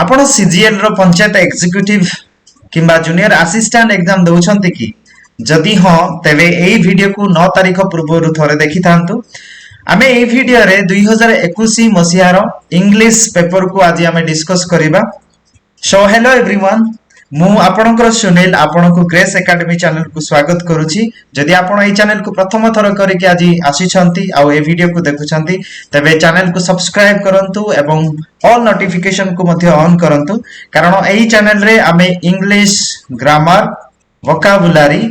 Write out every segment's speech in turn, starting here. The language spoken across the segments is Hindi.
आपण सीजीएल रो पंचायत एग्जीक्यूटिव किंबा जूनियर असिस्टेंट एग्जाम दउछंती कि जदि हां तबे एई वीडियो को 9 तारिख पूर्व थरे देखि थांतु। आमे एई वीडियो रे 2021 मसिया रो इंग्लिश पेपर को आज आमे डिस्कस करिबा। सो हेलो एवरीवन, मु आपनकर सुनील आपनको ग्रेस एकेडमी चैनल को स्वागत करूची। जदि आपण ए चैनल को प्रथम थर करी के आज आसी छंती आ ए वीडियो को देखुछंती तबे चैनल को सब्सक्राइब करंतु एवं ऑल नोटिफिकेशन को मध्ये ऑन करंतु, कारण एई चैनल रे आमे इंग्लिश ग्रामर वोकाबुलरी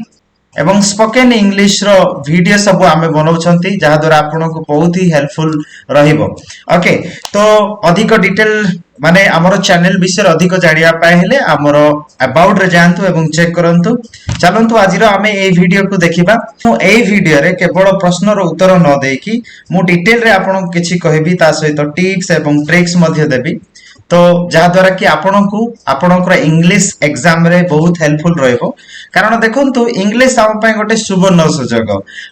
एवं स्पोकन इंग्लिश रो वीडियो सब आमे बनाउछंती जहा द्वारा आपनको बहुत ही हेल्पफुल रहिबो। ओके, तो अधिक डिटेल माने हमरो चैनल विषय अधिक जानिया पाए हेले हमरो अबाउट रे जानतु एवं चेक करंतु। चलंतु आज रो हमें ए वीडियो को देखिबा। तो ए वीडियो रे केवल प्रश्न रो उत्तर न देकी मु डिटेल रे आपनको किछि कहबी, ता सहित टिप्स एवं ट्रिक्स मध्ये देबी, तो जहा द्वारा कि आपनको आपनकर इंग्लिश एग्जाम रे बहुत हेल्पफुल रहइबो। कारण देखंतु इंग्लिश हम पय गोटे सुवर्ण सुजोग,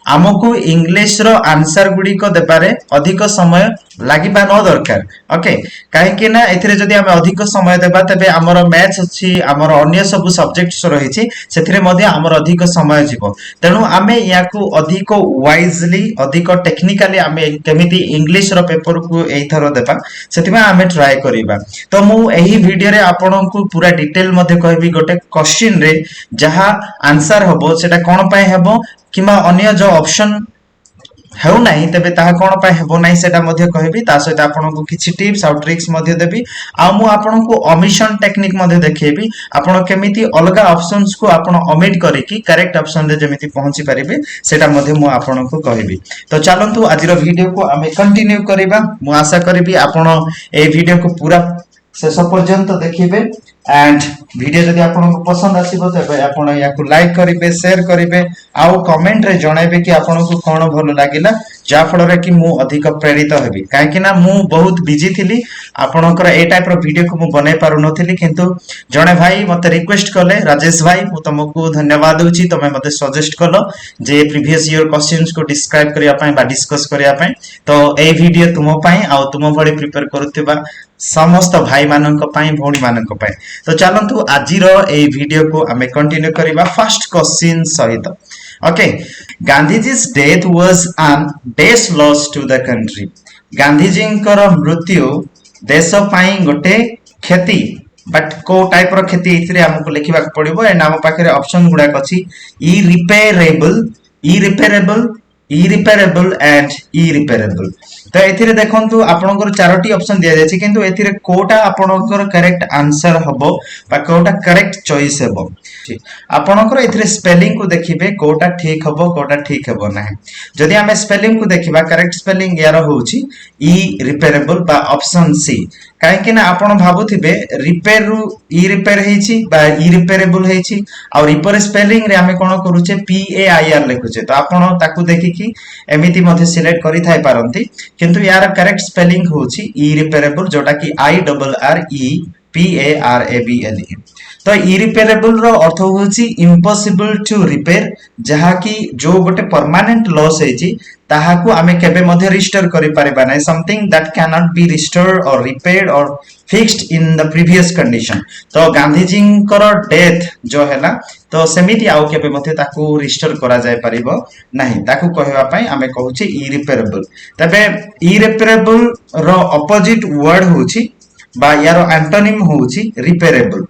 हमकु इंग्लिश रो आंसर गुडी को देबारे अधिक समय लागिबा न दरकार। ओके, काहे कि ना एथिरे जदि हम अधिक समय देबा तबे हमर मैथ्स अछि, हमर अन्य सब सब्जेक्ट्स रहिछि, सेथिरे मध्ये हमर अधिक समय जिवो। तेनु आमे याकू अधिक वाइजली अधिक टेक्निकली आमे केमिति इंग्लिश रो पेपर को एई थरो देबा सेथिबा आमे ट्राई करिबा। तो मु एही वीडियो रे आपनकु पूरा डिटेल मध्ये कहबी गोटे क्वेश्चन रे जहा आंसर हबो सेटा कोन पय हबो किमा अन्य जो ऑप्शन हेउ नाही तबे ताहा कोन पय हेबो नाही सेटा मध्ये कहबी। ता सहित आपनकु किछि टिप्स आ ट्रिक्स मध्ये देबी आ मु आपनकु ओमिशन टेक्निक मध्ये देखेबी आपन केमिति अलगा ऑप्शंस को आपन ओमिट करिकि करेक्ट ऑप्शन रे जेमिति पहुंची परिबे सेटा मध्ये मु आपनकु कहबी। तो चलंतु आजिरो वीडियो को आमे कंटिन्यू करिबा। मु आशा करबी आपन ए वीडियो को पूरा शेष पर्यंत देखिबे एंड वीडियो जदि आपनको पसंद आसीबो तबे आपण याकू लाइक करिवे, शेयर करिवे आउ कमेंट रे जणाइबे कि आपनको कोन भलो लागिला, जा फल रे कि मु अधिक प्रेरित हेबी। काहे कि ना मु बहुत बिजी थिली, आपनकर ए टाइप रो वीडियो को मु बनै पारु नथिली, किंतु जणे भाई मते रिक्वेस्ट करले, राजेश भाई मु तुमको धन्यवाद दोची, तमे मते सजेस्ट करलो जे प्रीवियस ईयर क्वेश्चंस को डिस्क्राइब करिया पय बा डिस्कस करिया पय। तो ए वीडियो तुम पय आ तुम भली प्रिपेयर करथिबा समस्त भाई मानक पय, भौणी मानक पय। तो चलंतु आजिरो ए वीडियो को हमें कंटिन्यू करिबा फर्स्ट क्वेश्चन सहित। ओके, गांधीजी's death was an dash loss to the country। Gandhiji कर मृत्यु देश पय गोटे क्षति, बट को टाइप रो क्षति इथिरे हमको लिखिबा पड़िबो। एंड हम पाखरे ऑप्शन गुडा अछि irreparable, irreparable, irreparable and irreparable. तो एथिरे देखंतु आपनकर चारोटी ऑप्शन दिया जायछि, किंतु एथिरे कोटा आपनकर करेक्ट आंसर हबो बा कोटा करेक्ट चॉइस हबो। आपनकर एथिरे स्पेलिंग को देखिबे कोटा ठीक हबो कोटा ठीक हबो नाही। जदि हमें स्पेलिंग को देखिबा करेक्ट स्पेलिंग यार होउछि इरिपेरेबल बा ऑप्शन सी। काहे कि ना आपण भाबुथिबे रिपेयर रु इरिपेयर हेछि बा इरिपेरेबल हेछि और रिपेयर स्पेलिंग रे हमें कोन करूचे पी ए आई आर लिखुचे, तो आपण ताकू देखिकि एमिति मध्ये सिलेक्ट करि थाइ पारंती, किंतु यार करेक्ट स्पेलिंग होछि इरिपेरेबल, जोटा कि I double R E P A R A B L E. तो इरिपेरेबल रो अर्थ होछि इम्पॉसिबल टू रिपेयर, जहा कि जो गोटे परमानेंट लॉस हेछि ताहा को आमे केबे मध्ये रिस्टोर करि पारिबा नै, something that can not be restored और रिपेयर्ड और fixed in the previous condition. तो गांधीजी कर डेथ जो हैला तो सेमिति आउ केबे मध्ये ताकू रिस्टोर करा जाय परिबो नाही, ताकू कहबा पय आमे कहूची इरिपेरेबल। तबे इरिपेरेबल रो ऑपोजिट वर्ड होची बा यारो एंटोनिम होची रिपेरेबल।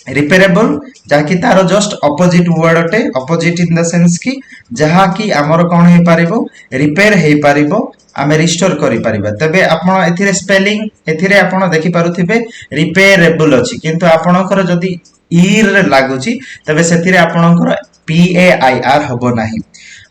रिपेरेबल जहा कि तारो जस्ट ऑपोजिट वर्ड अटे, ऑपोजिट इन द सेंस कि जहा कि हमर कोन हे पारिबो रिपेयर हे पारिबो, आमे रिस्टोर करि पारिबा। तबे आपण एथिरे स्पेलिंग एथिरे आपण देखि पारुथिबे रिपेयरेबल अछि, किंतु आपणकर जदी ईर लागुची तबे सेथिरे आपणकर पी ए आई आर हबो नाही।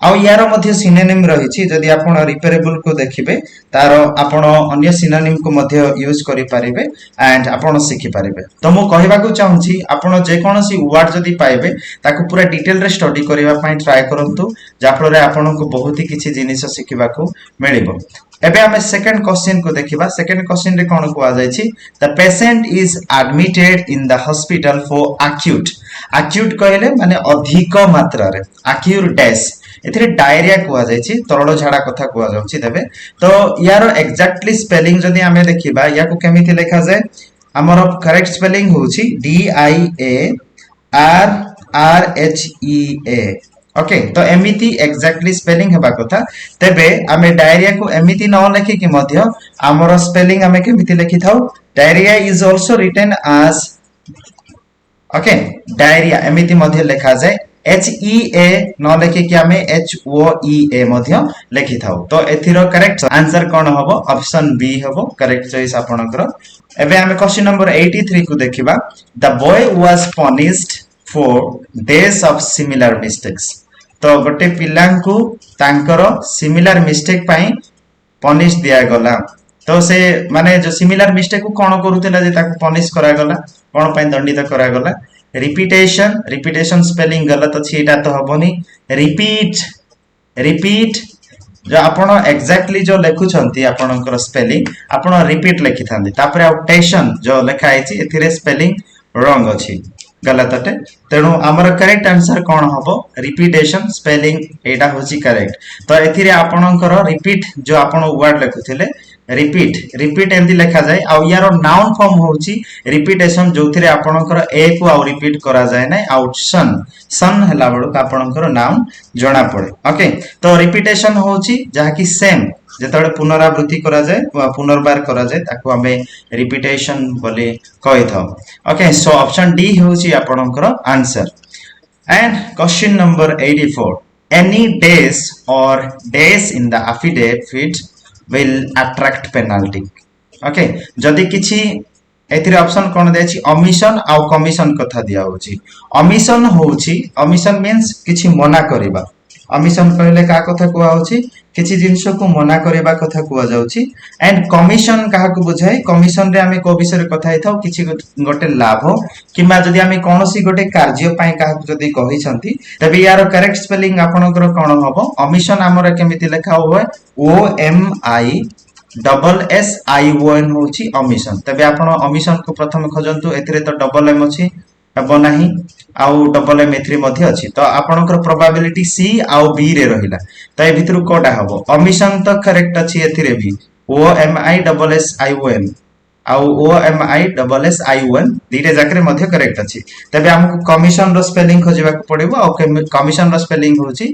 आ यार मध्ये सिनोनिम रहिछि, जदी आपण रिपेयरेबल को देखिबे तारो आपण अन्य सिनोनिम को मध्ये यूज करि पारिबे एंड आपण सिखि पारिबे। तो मु कहबा को चाहूछि आपण जे कोनोसी वर्ड जदी पाइबे ताकू पूरा डिटेल रे स्टडी करिवा पय ट्राई करंतु, जाफल रे आपण को बहुत ही किछि जिनिस सिखिबा को मिलिबो। एबे हमें सेकंड क्वेश्चन को देखिबा। सेकंड क्वेश्चन रे कोन को आ जायछि, the patient is admitted in the hospital for acute. Acute कहले माने अधिक मात्रा रे, एक्यूट डैश एथिरे डायरिया को आ जायछि, तरल झाड़ा कथा को आ जाउछि। तबे तो यार एग्जैक्टली स्पेलिंग जदी हमें देखिबा या को केमिति लिखा जाय हमर करेक्ट स्पेलिंग होची DIARRHEA ओके तो एमिति एक्जेक्टली स्पेलिंग हेबा कथा तेबे आमे डायरिया को एमिति न लिखि कि मध्य हमर स्पेलिंग आमे केमिति लिखि थाउ diarrhoea is also written as okay diarrhoea एमिति मध्य लिखा जाय HEA न लिखि कि आमे HOEA मध्य लिखि थाउ तो एथिरो करेक्ट आंसर कोन हबो ऑप्शन बी हबो करेक्ट चॉइस आपनकर एबे आमे क्वेश्चन नंबर 83 को देखिबा the boy was punished for days of similar mistakes तो गोटे पिला को तांकर सिमिलर मिस्टेक पाई पनिश दिया गला तो से माने जो सिमिलर मिस्टेक को कोन करूतला जे ताको पनिश करा गला कोन पाई दंडित करा गला रिपीटेशन स्पेलिंग गलत अछि एटा तो हबोनी रिपीट जो आपण एग्जैक्टली जो लेखुछंती आपणकर स्पेलिंग आपण रिपीट लेखि थांदी तापर टेशन जो लेखा आइछि एथिरे स्पेलिंग रॉन्ग अछि गलत अटे तेणु हमर करेक्ट आंसर कोन हबो रिपीटेशन स्पेलिंग एटा होची करेक्ट तो एथिरे आपणकर रिपीट जो आपण वर्ड लेखुथिले रिपीट एंती लिखा जाए आ यार नाउन फॉर्म होची रिपीटेशन जोथिरे आपणकर ए को आ रिपीट करा जाए नै आउट सन हला बडो आपणकर नाउन जणा पड़े ओके तो रिपीटेशन होची जहा कि सेम जेतबे पुनरावृत्ति करा जाए पुनर्बार करा जाए ताको हमें रिपीटेशन बोले कहि थाउ ओके सो ऑप्शन डी होची आपणकर answer and question number 84 any days in the affidavit will attract penalty okay जदी किछि एथिरे ऑप्शन कोन देछि ओमिशन आ कमिशन कथा दिया होछि ओमिशन मींस किछि मना करबा ओमिशन कहले का कथा कुआ होछि किछि जिंस को मना करबा कथा कुआ जाउछि एंड कमिशन काहा को बुझाय कमिशन रे हमें को विषय रे कथा हिथाउ किछि गोटे लाभ किमा जदी हमें कोनोसी गोटे कार्य पय काहा को जदी कहि छंती तबे यार करेक्ट स्पेलिंग आपनकर कोन हबो ओमिशन हमर केमिति लेखा होय OMISSION होछि ओमिशन तबे आपण ओमिशन को प्रथम खोजंतु एथिरे तो डबल एम अछि हेबो नाही आउ डबल एम एथ्री मध्ये अछि तो आपनकर प्रोबेबिलिटी सी आउ बी रे रहिला त ए भितरु कोडा हबो ओमिशन तो करेक्ट अछि एथिरे भी OMISSION आउ OMISSION दीटे जाकरे मध्ये करेक्ट अछि तबे हमकु कमिशन रो स्पेलिंग खोजिबा को पड़िबो आ कमिशन रो स्पेलिंग होछि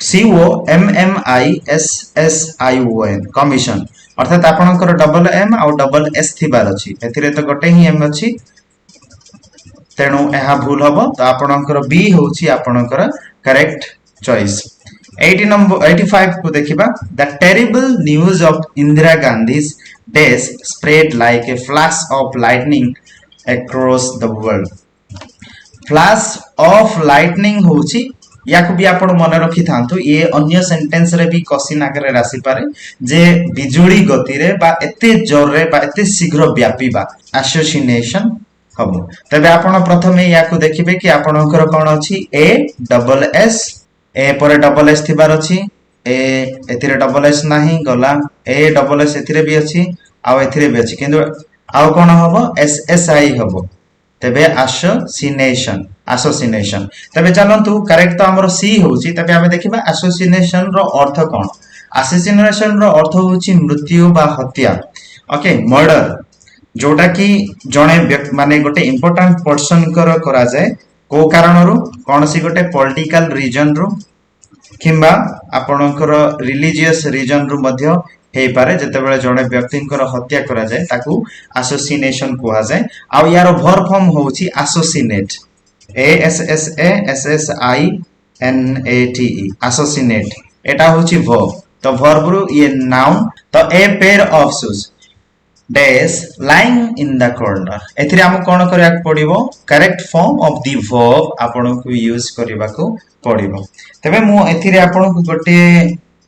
COMMISSION कमिशन अर्थात आपनकर डबल एम आउ डबल एस थिबार अछि एथिरे तो गोटे ही एम अछि तेणु एहा भूल हबो तो आपनकर बी होछि आपनकर करेक्ट चॉइस 85 को देखिबा the terrible news of Indira गांधी's death spread like a flash of lightning across the world flash of lightning होछि याकु भी आपण मन रखि थांतु ये अन्य सेंटेंस रे भी क्वेश्चन आकर राशि पारे जे बिजुली गति रे बा एते जोर रे बा एते शीघ्र व्यापीबा एसोसिएशन हबो तबे आपण प्रथमे याकु देखिबे कि आपणकर कोन अछि ए डबल एस ए परे डबल एस थिबार अछि ए एथिरे डबल एस नाही गला ए डबल एस एथिरे भी अछि आ एथिरे भी अछि किंतु आउ कोन हबो एस एस आई हबो तबे एसोसिएशन तबे चलंतु करेक्ट तो हमर सी होची तबे हमें देखिबा एसोसिएशन रो अर्थ कोन एसोसिएशन रो अर्थ होची मृत्यु बा हत्या ओके मर्डर जोटा कि जणे माने गोटे इंपोर्टेंट पर्सन करा जाए को कारण रो कोनसी गोटे पॉलिटिकल रीजन रो किंबा आपणकर रिलीजियस रीजन रो मध्य हे पारे जेतेबेले जणे व्यक्तिंकर हत्या करा जाए ताकू एसोसिएशन कुआ जाए आ यार वर्ब फॉर्म होची एसोसिएट ASSASSINATE एसोसिएट एटा होची वर्ब तो वर्ब रो ये नाउन तो a pair of shoes days lying in the corner एथिरे हम कोन करिया पड़िबो correct form of the verb आपन को यूज करबा को पड़िबो तबे मु एथिरे आपन को गोटे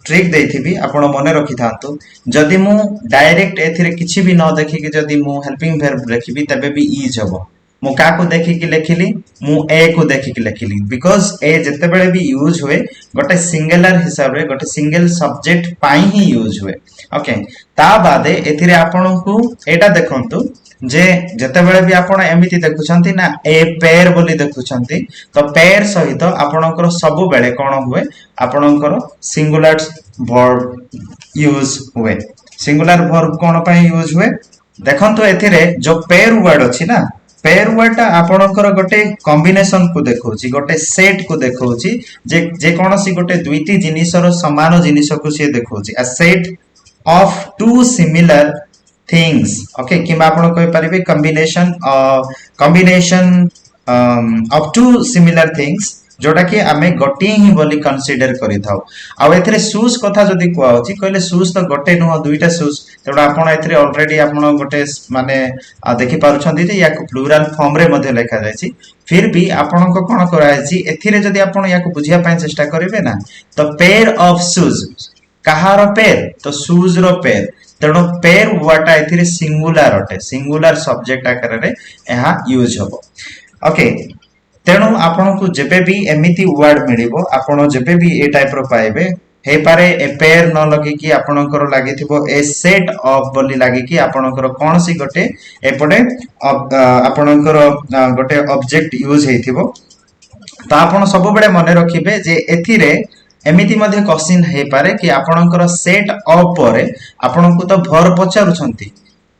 ट्रिक देथिबी आपण मने रखि थांतु जदी मु डायरेक्ट एथिरे किछि भी न देखि कि जदी मु हेल्पिंग वर्ब लिखिबी तबे भी इज हबो मु का को देखि कि लिखिली मु ए को देखि कि लिखिली बिकॉज़ ए जते बेले भी यूज होए गोटे सिंगुलर हिसाब रे गोटे सिंगल सब्जेक्ट पाई ही यूज होए ओके ता बादे एथिरे आपण को एटा देखंतु जे जते बेले भी आपण एमिति देखुछंती ना ए पेयर बोली देखुछंती तो पेयर सहित आपणकर सब बेले कोन हुए आपणकर सिंगुलर वर्ब यूज हुए सिंगुलर वर्ब कोन पय यूज हुए देखंतु एथिरे जो पेयर वर्ड अछि ना पेयर वर्ड आपणकर गोटे कॉम्बिनेशन को देखौछि गोटे सेट को देखौछि जे कोनोसी गोटे दुईटी जिनिसर समान जिनिस को से देखौछि a set of two similar things okay किबा आपण कहि परिबे combination of two similar things जोटा कि आमे गोटे ही बोली कंसीडर करि थाउ आ एथरे शूज कथा जदी कुआ होछि कहले शूज तो गोटे नुह दुईटा शूज तेडा आपण एथरे ऑलरेडी आपण गोटे माने देखि पारुछंती जे या प्लुरल फॉर्म रे मध्ये लिखा जायछि फिर भी आपण को कोन करायछि एथिरे जदी आपण या को बुझिया पय चेष्टा करिवे ना तो pair of shoes Kahar pair तो शूज रो पेयर तेणु पेयर वर्ड एथिरे सिंगुलर अटे सिंगुलर सब्जेक्ट आकार रे एहा यूज होबो ओके तेणु आपण को जेबे भी एमिति वर्ड मिलिबो आपण जेबे भी ए टाइप रो पाइबे हे पारे ए पेयर न लगी कि आपणकर लागिथिबो ए सेट ऑफ बोली लागी कि आपणकर कोनसी गोटे एपटे आपणकर गोटे ऑब्जेक्ट यूज हेथिबो तो आपण सब बेले मने रखिबे जे एथिरे एमिति मध्ये क्वेश्चन हे पारे कि आपणकर सेट ऑफ परे आपण को तो भर पचारुछंती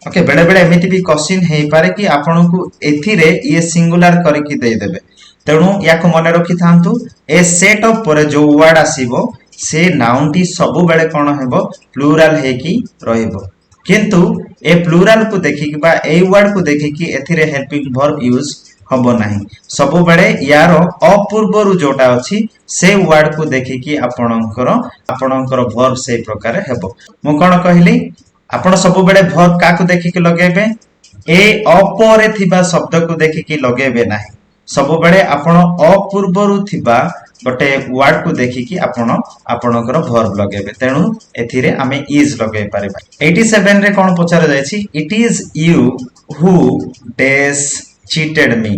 ओके बेले बेले एमिति भी क्वेश्चन हे पारे कि आपण को एथिरे ये सिंगुलर करिकि दे देबे तेणु याको मने रखि थांतु ए सेट ऑफ परे जो वर्ड आसीबो से नाउन टी सबु बेले कोन हेबो प्लुरल हे कि रहिबो किंतु ए प्लुरल को देखि कि बा ए वर्ड को देखि कि एथिरे हेल्पिंग वर्ब यूज हबो नाही सबु बेले यारो अपूर्वरु जोटा अछि से वर्ड को देखि कि आपणकर वर्ब से प्रकार हेबो मु कोन कहिली आपण सबु बेले वर्ब का को देखि कि लगेबे ए अपरे थिबा शब्द को देखि कि लगेबे नाही सबु बेले आपण अपूर्वरु थिबा गोटे वर्ड को देखि कि आपणकर वर्ब लगेबे तेणु एथिरे आमे इज लगे पारिबा 87 रे कोन पचार जायछि it is you who dash cheated me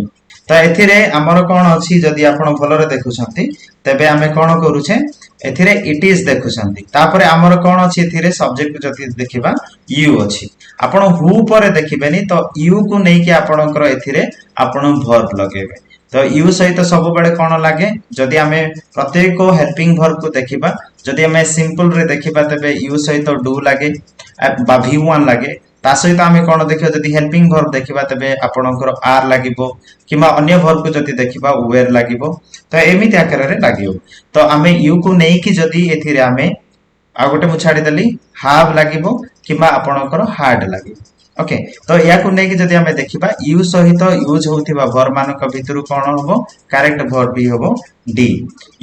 तो एथिरे हमर कोन अछि जदी आपण भलरे देखुछंती तबे आमे कोन करूछे एथिरे इट इज देखुछंती तापरे हमर कोन अछि एथिरे सब्जेक्ट जदी देखिबा यू अछि आपण हु परे देखिबेनी तो यू को नै कि आपणकर एथिरे आपण वर्ब लगेबे तो यू सहित सब बेले कोन लागे जदी हमें प्रत्येक हेल्पिंग वर्ब को देखिबा जदी हमें सिंपल रे देखिबा तबे यू सहित डू लागे बा v1 लागे ता सहित हमें कोन देखियो जदी हेल्पिंग वर्ब देखिबा तबे आपणकर आर लागिबो किमा अन्य वर्ब को जदी देखिबा वेयर लागिबो तो एमिति आकार रे लागियो तो हमें यू को नै कि जदी एथिरे हमें आ गोटे मु छाडी देली हाव लागिबो किमा आपणकर हार्ड लागिबो ओके तो या को नै कि जदी हमें देखिबा यू सहित यूज होतिबा वर्ब मानक भितरु कोन होबो करेक्ट वर्ब भी होबो D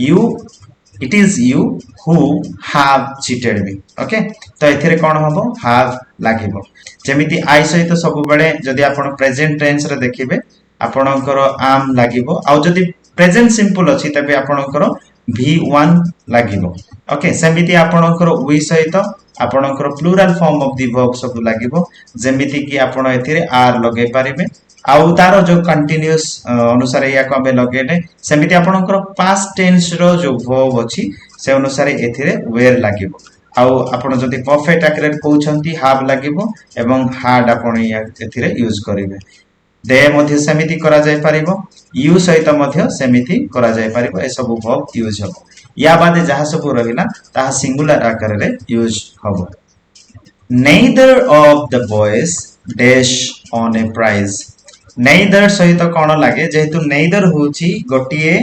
you it is you who have cheated me okay तो एथिरे कोन होबो हैव लागिबो जेमिति आई सहित सब बेले जदी आपण प्रेजेंट टेंस रे देखिबे आपणकर आम लागिबो आ जदी प्रेजेंट सिंपल अछि तबे आपणकर v1 लागिबो ओके सेमिति आपणकर वी सहित आपणकर plural form of the verb सब लागिबो जेमिति कि आपण एथिरे आर लगे पारिबे आउ तारो जो कंटीन्यूअस अनुसार या को हमें लगेले सेमिति आपणकर पास्ट टेंस रो जो वर्ब अछि से अनुसार एथिरे वेयर लागिबो आउ आपण जदी परफेक्ट आकरे कहउछंती हाव लागिबो एवं हार्ड आपण एथिरे यूज करिवे दे मध्ये सेमिति करा जाय पारिबो यू सहित मध्ये सेमिति करा जाय पारिबो ए सब वर्ब यूज हबो या बादे जहा सब रहिला ताहा सिंगुलर आकार रे यूज हबो neither of the boys dash on a prize neither सहित कोन लागे जेहेतु neither होची गोटिए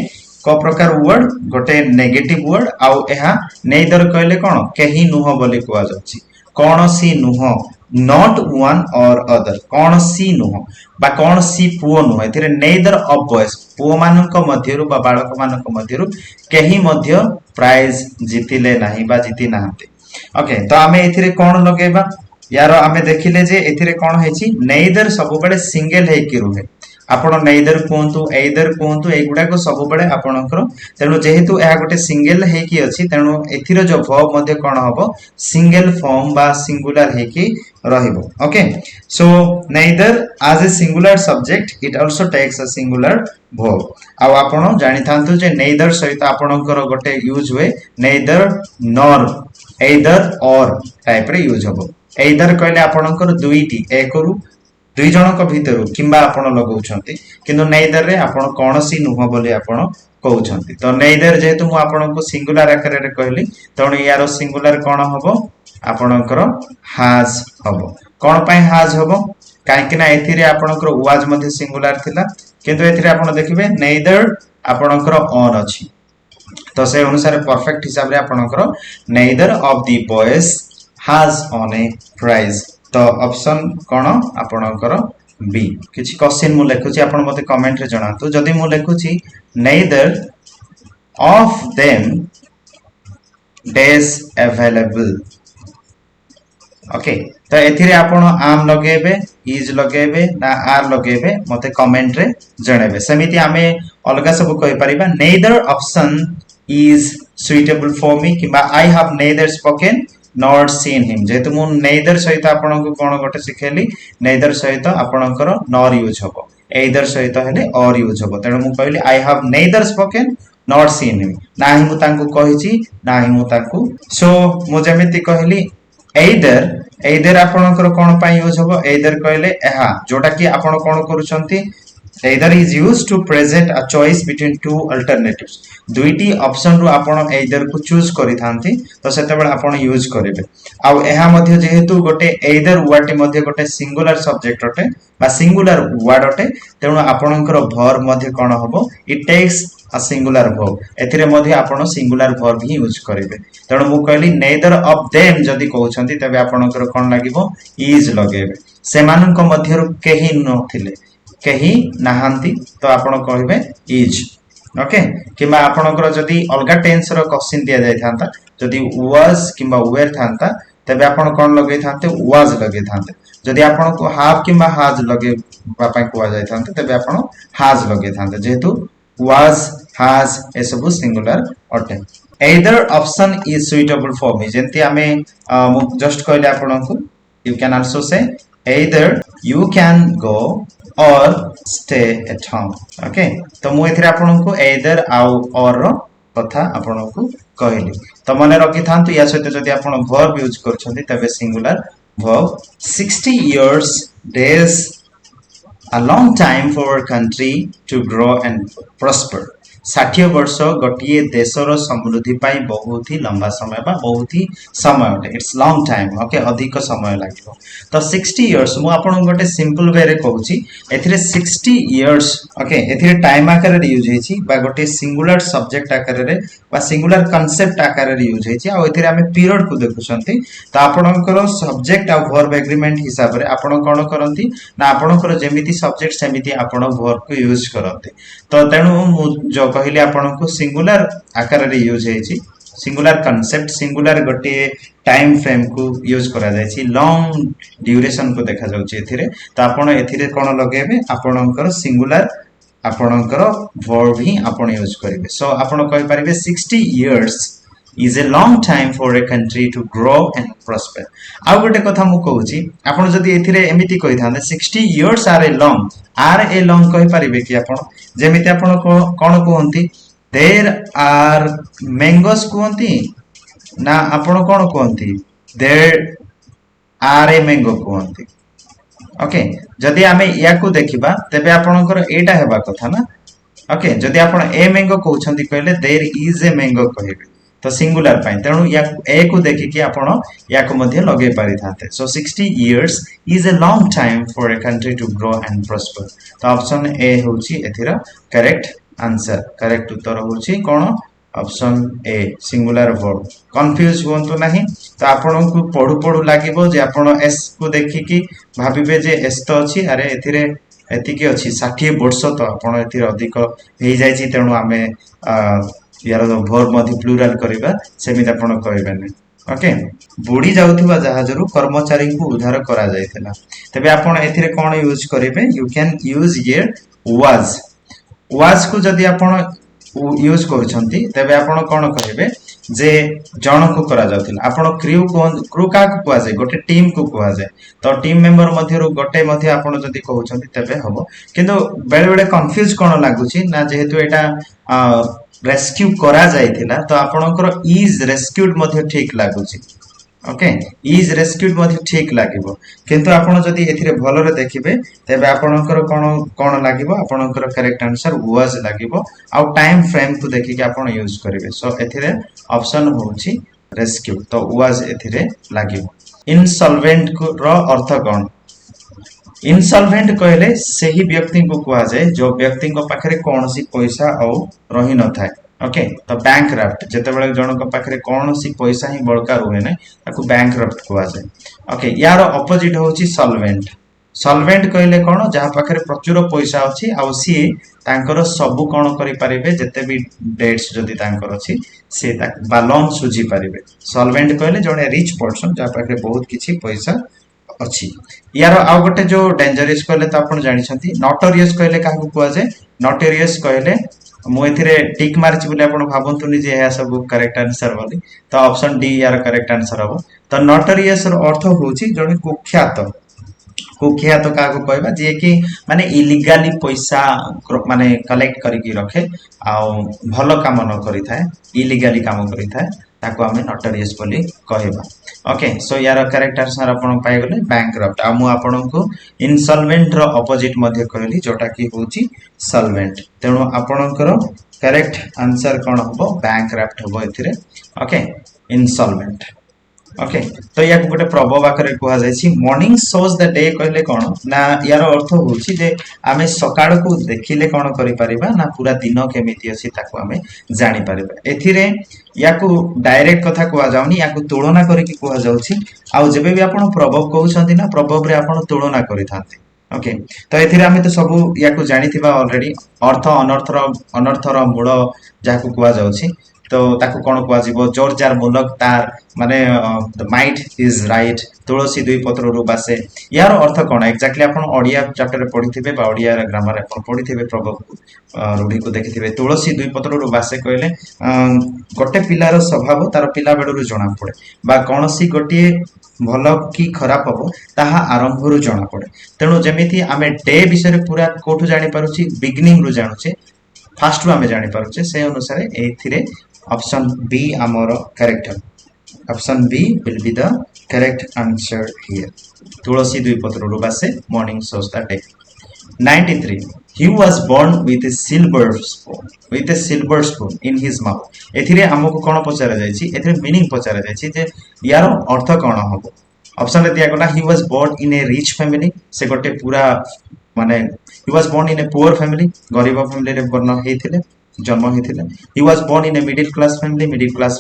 को प्रकार वर्ड गोटे नेगेटिव वर्ड आउ एहा neither कहले कोन केही नुह बोली कुआ जाछि कोन सी नुह not one or other कोन सी नुह बा कोन सी पुओ नुह एथिरे neither of boys पुओ मानक मध्यरु बा बालक मानक मध्यरु केही मध्य प्राइज जितिले नाही बा जिति नाहते ओके तो हमें एथिरे कोन लगेबा यार हमें देखिले जे एथिरे कोन हेची neither सब बेले सिंगल हे कि रुहे आपण neither कोंतु either कोंतु एगुडा को सब बेले आपणकर तेनु जेहेतु एहा गोटे सिंगल हे कि अछि तेनु एथिरे जो वर्ब मध्ये कोन हबो सिंगल फॉर्म बा सिंगुलर हे कि रहिबो okay so neither as a singular subject it also takes a singular verb आ आपण जानि थांतु जे neither सहित आपणकर गोटे यूज हुए neither nor either or type रे यूज हबो either कहले आपणकर दुईटी एकरु दुई जनक भितरु किंबा आपण लगाउछंती किंतु neither रे आपण कोनसी नुह बोली आपण कहउछंती तो neither जेहेतु मु आपण को सिंगुलर आकार रे कहली तण यारो सिंगुलर कोन हबो आपणकर has हबो कोन पय हाज हबो काहेकि ना एथिरे आपनकर वाज मध्ये सिंगुलर थिला किंतु एथिरे आपण देखिबे नेदर आपनकर ऑन अछि तो से अनुसार परफेक्ट हिसाब रे आपनकर neither of the boys has won a prize तो ऑप्शन कोन आपनकर बी किछि क्वेश्चन मु लेखुची आपण मते कमेंट रे जणातु जदी मु लेखुची neither of them days available okay तो एथिरे आपण आम लगेबे इज लगेबे ना आर लगेबे मते कमेंट रे जणेबे समिति आमे अलगा सब कहि परिबा neither option is suitable for me किबा I have neither spoken not seen him जेतु मु नेदर सहित आपण को कोन गोटे सिखेली नेदर सहित आपणकर नॉर यूज हबो एदर सहित हेले और यूज हबो तेनु मु कहली I have neither spoken not seen him नाही मु तांको कहिची नाही मु तांको सो मु जेमिति कहली either आपनकर कोन पय यूज हबो either कहले एहा जोटा कि आपण कोन करूछंती either is used to present a choice between two alternatives दुईटी ऑप्शन रु आपण either को चूज करि थांती तो सेतेबेला आपण यूज करिवे आ एहा मध्ये जेहेतु गोटे either वर्ड मध्ये गोटे सिंगुलर सब्जेक्ट अटे बा सिंगुलर वर्ड अटे तेनु आपणकर वर्ब मध्ये कोन हबो it takes a singular verb एथिरे मध्ये आपण सिंगुलर वर्ब ही यूज करिवे तेनु मु कहली नेदर ऑफ देम जदी कहउछंती तबे आपणकर कोन लागिवो इज लगेबे सेमानन को मध्यरु केही नथिले केही नाहांती तो आपण कहबे इज ओके किबा आपणकर जदी अलगा टेंस रो क्वेश्चन दिया जाय थांता जदी वाज किबा वेयर थांता तबे आपण कोन लगै थांते वाज लगै थांते जदी आपण को हैव किबा हैज लगे बापा को जाय थांते तबे आपण हैज लगै थांते जेहेतु was has ए सब सिंगुलर अटे either option is suitable for me जेंति हमें जस्ट कहले आपन को you can also say either you can go or stay at home okay तो मु एथिरे आपन को either आउ or कथा आपन को कहली तो मने रखि थांतु या सहित जदि आपन verb यूज करछंती तबे singular verb 60 years days a long time for a country to grow and prosper 60 वर्ष गोटिए देशर समृद्धि पाई बहुत ही लंबा समय बा बहुत ही समय अटे इट्स लॉन्ग टाइम ओके अधिक समय लागिवो तो 60 इयर्स मु आपन गोटे सिंपल वे रे कहूची एथिरे 60 इयर्स ओके एथिरे टाइम आकार रे यूज हेची बा गोटे सिंगुलर सब्जेक्ट आकार रे बा सिंगुलर कांसेप्ट आकार रे यूज हेची आ एथिरे हमें पीरियड को देखुछंती तो आपनकर सब्जेक्ट आ वर्ब एग्रीमेंट हिसाब रे आपन कोन करंती ना आपनकर जेमिति सब्जेक्ट सेमिति आपन वर्ब को यूज करंती तो तेनु मु जो कहली आपन को सिंगुलर आकार रे यूज हेची सिंगुलर कांसेप्ट सिंगुलर गोटे टाइम फ्रेम को यूज करा जायछि लॉन्ग ड्यूरेशन को देखा जाउछि एथिरे तो आपण एथिरे कोन लगेबे आपनकर सिंगुलर आपनकर वर्ब ही आपण यूज करिवे सो आपण कहि परिबे 60 years is a long time for a country to grow and prosper आ गोटे कथा मु कहूची आपण जदी एथिरे एमिति कहि थांदे 60 years are a long कहि परिबे कि आपण जेमिति आपण कोन कहंती there are mangoes कहंती ना आपण कोन कहंती there are a mango कहंती ओके जदी आमे या को देखिबा तबे आपणकर एटा हेबा कथा ना ओके जदी आपण ए मैंगो कहउछंती कहले there is a mango कहिबे तो सिंगुलर पाइन तेनु या ए को देखि कि आपण या को मध्ये लगे पारि थाते so 60 years is a long time for a country to grow and prosper तो ऑप्शन ए होची एथिरा करेक्ट आंसर करेक्ट उत्तर होची कोन option A singular verb confuse होंतो नाही तो आपण को पढु पढु लागिबो जे आपण एस को देखि कि भाबिबे जे एस तो अछि अरे एथिरे एतिके अछि 60 वर्ष तो आपण एथिरे अधिक हेइ जायछि तेनु आमे यार वर्ब मध्ये प्लुरल करिबा सेमित आपण कहबेने ओके बुडी जाउथिबा जहाजरु कर्मचारी को उद्धार करा जायथिला तबे आपण एथिरे कोन यूज करिवे you can use here was को जदी आपण यूज करछंती तबे आपण कोन कहिबे जे जण को करा जाउथिला आपण क्रू का को कुआ जाय गोटे टीम को कुआ जाय तो टीम मेंबर मध्यरु गोटे मध्ये आपण जदी कहउछंती तबे हबो किंतु बेले बेले कंफ्यूज कोन लागुची ना जेहेतु एटा रेस्क्यू करा जायथिला तो आपणकर इज रेस्क्यूड मध्ये ठीक लागुची ओके इज रेस्क्यूड मध्ये ठीक लागिवो किंतु आपण जदी एथिरे भलरे देखिबे तबे आपणकर कोन लागिवो आपणकर करेक्ट आंसर वाज लागिवो आ टाइम फ्रेम को देखि कि आपण यूज करिवे सो एथिरे ऑप्शन होची रेस्क्यू तो वाज एथिरे लागिवो इनसॉल्वेंट रो अर्थ कौन इनसॉल्वेंट कहले सही व्यक्ति को कहा जाए जो व्यक्ति को पाखरे कौन सी पैसा आउ रही न थाए ओके तो बैंकरप्ट जेतेबेले जणक पाखरे कौन सी पैसा ही बळका रुहे नै ताकू बैंकरप्ट कहा जाए ओके यार ऑपोजिट होची सॉल्वेंट सॉल्वेंट कहले कौन जहाँ पाखरे प्रचुर पैसा अछि आउ सी तांकर सब कौन करि परिबे जते भी डेट्स जदी तांकर अछि से बा लोन सुझी परिबे सॉल्वेंट कहले जणे रिच पर्सन जहाँ पाखरे बहुत किछि पैसा अछि यार आउ गोटे जो डेंजरस कहले तो आपण जानि छथि नोटोरियस कहले काहू कुआ जाय नोटोरियस कहले मु एथिरे टिक मारछि बोले आपण भाबंतुनी जे या सब करेक्ट आंसर बोली तो ऑप्शन डी यार करेक्ट आंसर हबो तो नोटोरियस रो अर्थ होछि जणे कुख्यात कुख्यात काको कहबा जे कि माने इलीगली पैसा माने कलेक्ट करके रखे आ भलो काम न करि थाए इलीगली काम करि थाए ताको हमें नोटोरियस बोली कहबा ओके सो यार करेक्ट आंसर आपण पाइ गले बैंकरप्ट आ मु आपण को इनसॉल्वेंट रो ऑपोजिट मध्ये कहली जोटा कि होची सॉल्वेंट तेणु आपणकर करेक्ट आंसर कोन हबो बैंकरप्ट हबो एथिरे ओके इनसॉल्वेंट ओके तो या को गोटे प्रभव आकर कहा जायछि मॉर्निंग शोज द डे कहले कोन ना यार अर्थ होछि जे आमे सकाळ को देखिले कोन करि परिबा ना पूरा दिन केमिति अछि ताको आमे जानि परिबा एथिरे या को डायरेक्ट कथा कहा जाउनी या को तुलना करिकि कहा जाउछि आ जेबे भी आपण प्रभव कहउछन्ती ना प्रभव रे आपण तुलना करिथांती ओके तो एथिरे आमे तो सब या को जानिथिबा ऑलरेडी अर्थ अनर्थर मूल जाको कहा जाउछि तो ताको कोन कहा जिवो जोर जार मूलक तार माने द माइट इज राइट तुलसी दुई पत्र रु बासे यार अर्थ कोन एक्जेक्टली आपण ओडिया चैप्टर रे पढिथिबे बा ओडिया ग्रामर आपण पढिथिबे प्रभव रूढी को देखिथिबे तुलसी दुई पत्र रु बासे कहले गोटे पिलार स्वभाव तार पिला बेडरू जणा पड़े बा कोनसी गोटे भलो की खराब हबो ताहा आरंभ रु जणा पड़े तेणु जेमिति आमे डे विषय पूरा कोठु जानि पारुछि बिगिनिंग रु जानुछे फास्ट रु आमे जानि पारुछे से अनुसार एथिरे ऑप्शन बी आमर correct option B will be the correct answer here Tulsi दुई पत्र रु बासे morning shows the day 93 he was born with a silver spoon in his mouth एथिरे हमको कोन पचारा जायछि एथिरे मीनिंग पचारा जायछि जे यार अर्थ कोन हबो ऑप्शन रे दिया गला he was born in a rich family से गोटे पूरा माने he was born in a poor family गरीब फैमिली रे बर्न हेथिले जन्म हेथिले he was born in a middle class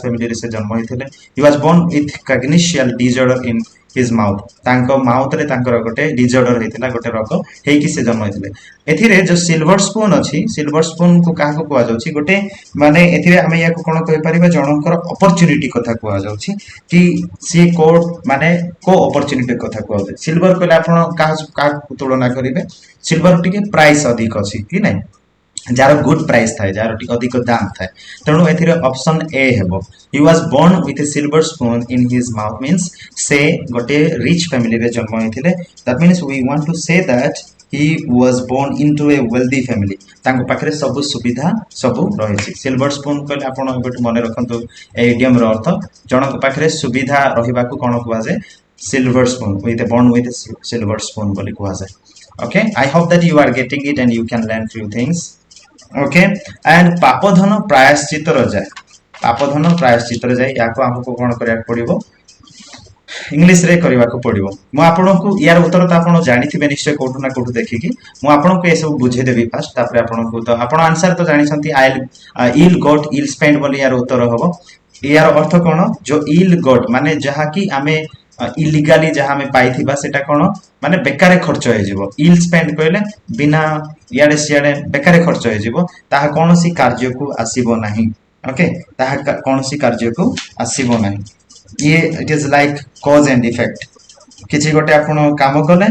family रे से जन्म हेथिले he was born with cognition disorder in his mouth तांको माउथ रे तांकर गोटे डिसऑर्डर हेतिला गोटे रोग हेकी से जन्म हेतिले एथिरे जो सिल्वर स्पून अछि सिल्वर स्पून को काहा को कुआ जाउछि गोटे माने एथिरे हमें या को कोन कहि परिबा जनकर अपॉर्चुनिटी कथा कुआ जाउछि कि सी को माने को अपॉर्चुनिटी कथा कुआ जाउछि सिल्वर कहले आपण का तुलना करिवे सिल्वर टिके प्राइस अधिक अछि कि नै जार गुड प्राइस थाए जार अधिक दाम थाए तेणु एथिरे ऑप्शन ए हेबो he was born with a silver spoon in his mouth means से गोटे रिच फैमिली रे जन्म हेथिले that means we want to say that he was born into a wealthy family तांको पाखरे सब सुविधा सब रहिछि सिल्वर स्पून कहले आपण गोटे मने रखंतु ए इडियम रो अर्थ जनक पाखरे सुविधा रहिबा को कोन कुआ जाय silver spoon with a born with a silver spoon बोली कुआ जाय okay I hope that you are getting it and you can learn few things okay and पापधन प्रायश्चित रजाय पापधन प्रायश्चित रजाय याको हमको कोन करिया पड़िबो इंग्लिश रे करबा को पड़िबो मु आपन को यार उत्तर तो आपन जानिथिबे निश्चय कोठु ना कोठु देखि कि मु आपन को ए सब बुझे देबी फास्ट तापर आपन को तो आपन आंसर तो जानि छथि आई इल गॉट इल स्पेंड बोली यार उत्तर हबो यार अर्थ कोन जो इल गॉट माने जहा कि आमे इलीगली जहा में पाइथिबा सेटा कोन माने बेकारे खर्च होय जिवो इल स्पेंड कहले बिना याडे सियाडे बेकारे खर्च होय जिवो ताहा कोनोसी कार्य को आसीबो नाही ओके ताहा कोनोसी कार्य को आसीबो नाही ये it is like cause and effect किछि गोटे आपण काम कले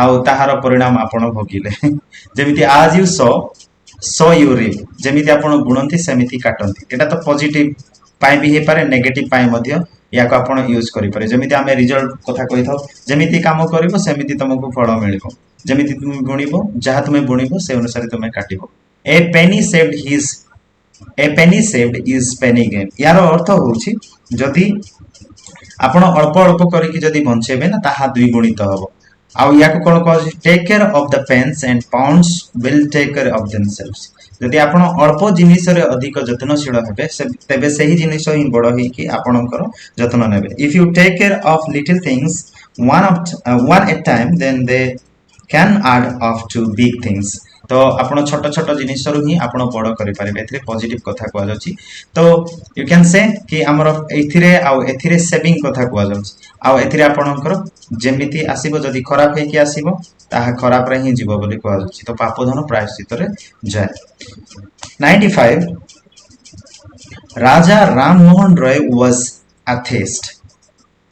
आउ ताहार परिणाम आपण भोगिले जेमिति आज यू सो यू रीप जेमिति आपण गुणंती सेमिति काटंती एटा तो पॉजिटिव पाई भी हे पारे नेगेटिव पाई मध्य या को आपण यूज करि पारे जेमिति हमें रिजल्ट कथा कहि थाउ जेमिति काम करिवो सेमिति तुमको फल मिलिबो जेमिति तुम बुनिबो जहा तुम बुनिबो से अनुसार तुम काटिबो ए पेनी सेव्ड इज पेनी गेन यार अर्थ होउछि जदी आपण अल्प अल्प करिकि जदी बंचेबे ना ताहा दुई गुणित हबो आउ या को कोन कहै take care of the pence and pounds will take care of themselves जदि आपण अल्प जिनिस रे अधिक जत्नशील हेबे तेबे सही जिनिस ही बड़ हे कि आपणकर जत्न नेबे if you take care of little things one at time then they can add up to big things तो आपण छोट छोट जिनिस रु ही आपण बड़ करि पारिबे एथिरे पॉजिटिव कथा को जाउची तो यू कैन से कि हमर एथिरे आ एथिरे सेविंग कथा को जाउची आ एथिरे आपणकर जेमिति आसीबो जदि खराब हे कि आसीबो ताहा खराब रे ही जीवो बोली को जाउची तो पाप धन प्रायश्चित रे जाय 95 Raja Ram Mohan Roy was atheist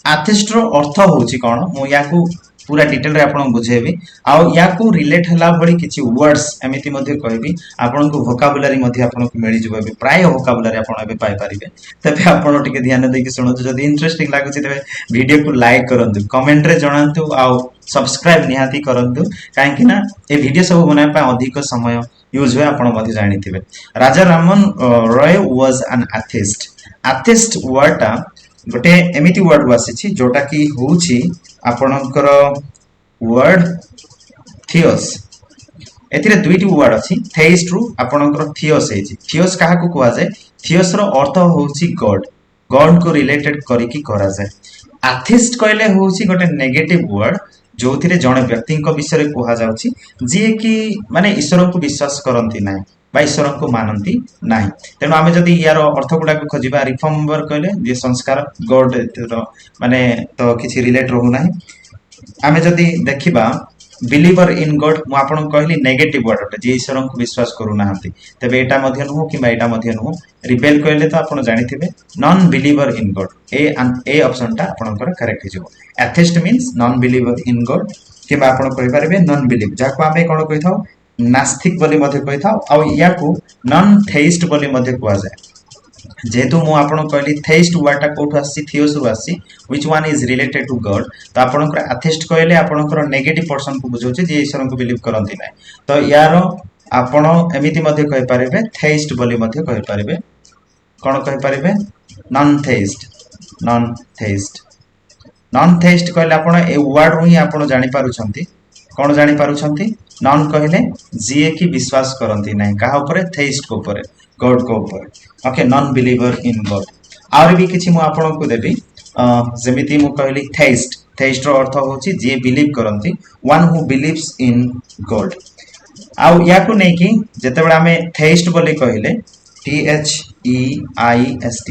atheist रो अर्थ होची कोन मु याकू पूरा डिटेल रे आपन बुझेबी आ याकू रिलेट हला भली किछि वर्ड्स एमिति मध्ये कहबी आपन को वोकाबुलरी मध्ये आपन को मिलि जबे प्राय वोकाबुलरी आपन एबे पाई परिबे तबे आपन टिके ध्यान देकी सुनो जदि इंटरेस्टिंग लागुछि तबे वीडियो को लाइक करंतु कमेंट रे जणांतु आ सब्सक्राइब निहाती करंतु काहे कि ना ए वीडियो सब बनाय पा अधिक समय यूज होय आपन मध्ये जानिथिबे Raja Raman Roy was an atheist word ता गोटे एमिति वर्ड वासिछि जोटा की होछि आपनकर वर्ड थियोस एथिरे दुईटी वर्ड अछि थेइस्ट रु आपनकर थियोस हेछि थियोस काहा को कुआ जाय थियोस रो अर्थ होछि गॉड गॉड को रिलेटेड करी की करा जाय atheist कहले होछि गोटे नेगेटिव वर्ड जोथिरे जणे व्यक्ति को विषय रे कुआ जाउछि जे कि माने ईश्वर को विश्वास करंती नाही बा ईश्वर को मानती नाही तेनो आमे जदी यार अर्थ गुडा को खोजिबा रिफॉर्मर कहले जे संस्कार गॉड माने तो किछि रिलेट रहू नाही आमे जदी देखिबा बिलीवर इन गॉड मु आपन कहली नेगेटिव वर्ड जे ईश्वर को विश्वास करू नाहंती तबे एटा मध्ये नु कि एटा मध्ये नु रिबेल कहले तो आपन जानिथिबे नॉन बिलीवर इन गॉड ए ऑप्शन ता आपनकर करेक्ट हिजो atheist means non believer in God कि आपन कहि पारबे नॉन बिलीव जाको आमे कोन कहिथाउ नास्तिक बोली मध्ये कहिथाउ आ याकू नॉन थेइस्ट बोली मध्ये कुआ जाय जेतु मु आपन कहली थेइस्ट वर्ड ता कोठु आसी थियोस रु आसी which one is related to God तो आपनकर एथिस्ट कहले आपनकर नेगेटिव पर्सन को बुझौचे जे ईश्वर को बिलीव करंती नै तो यार आपन एमिति मध्ये कहि पारिबे थेइस्ट बोली मध्ये कहि पारिबे कोन कहि पारिबे नॉन थेइस्ट कहले आपन ए वर्ड रु ही आपन जानि पारुछंती कोन जानि पारुछंती नॉन कहले जीए की विश्वास करंती नाही कहा ऊपर थेइस्ट को ऊपर गॉड को ऊपर okay non believer in God और भी किछि मु आपन को देबी जेमिति मु कहली थेइस्ट रो अर्थ होछि जे बिलीव करंती one who believes in God आउ याकू नै कि जेतेबेला हमें थेइस्ट बोली कहले THEIST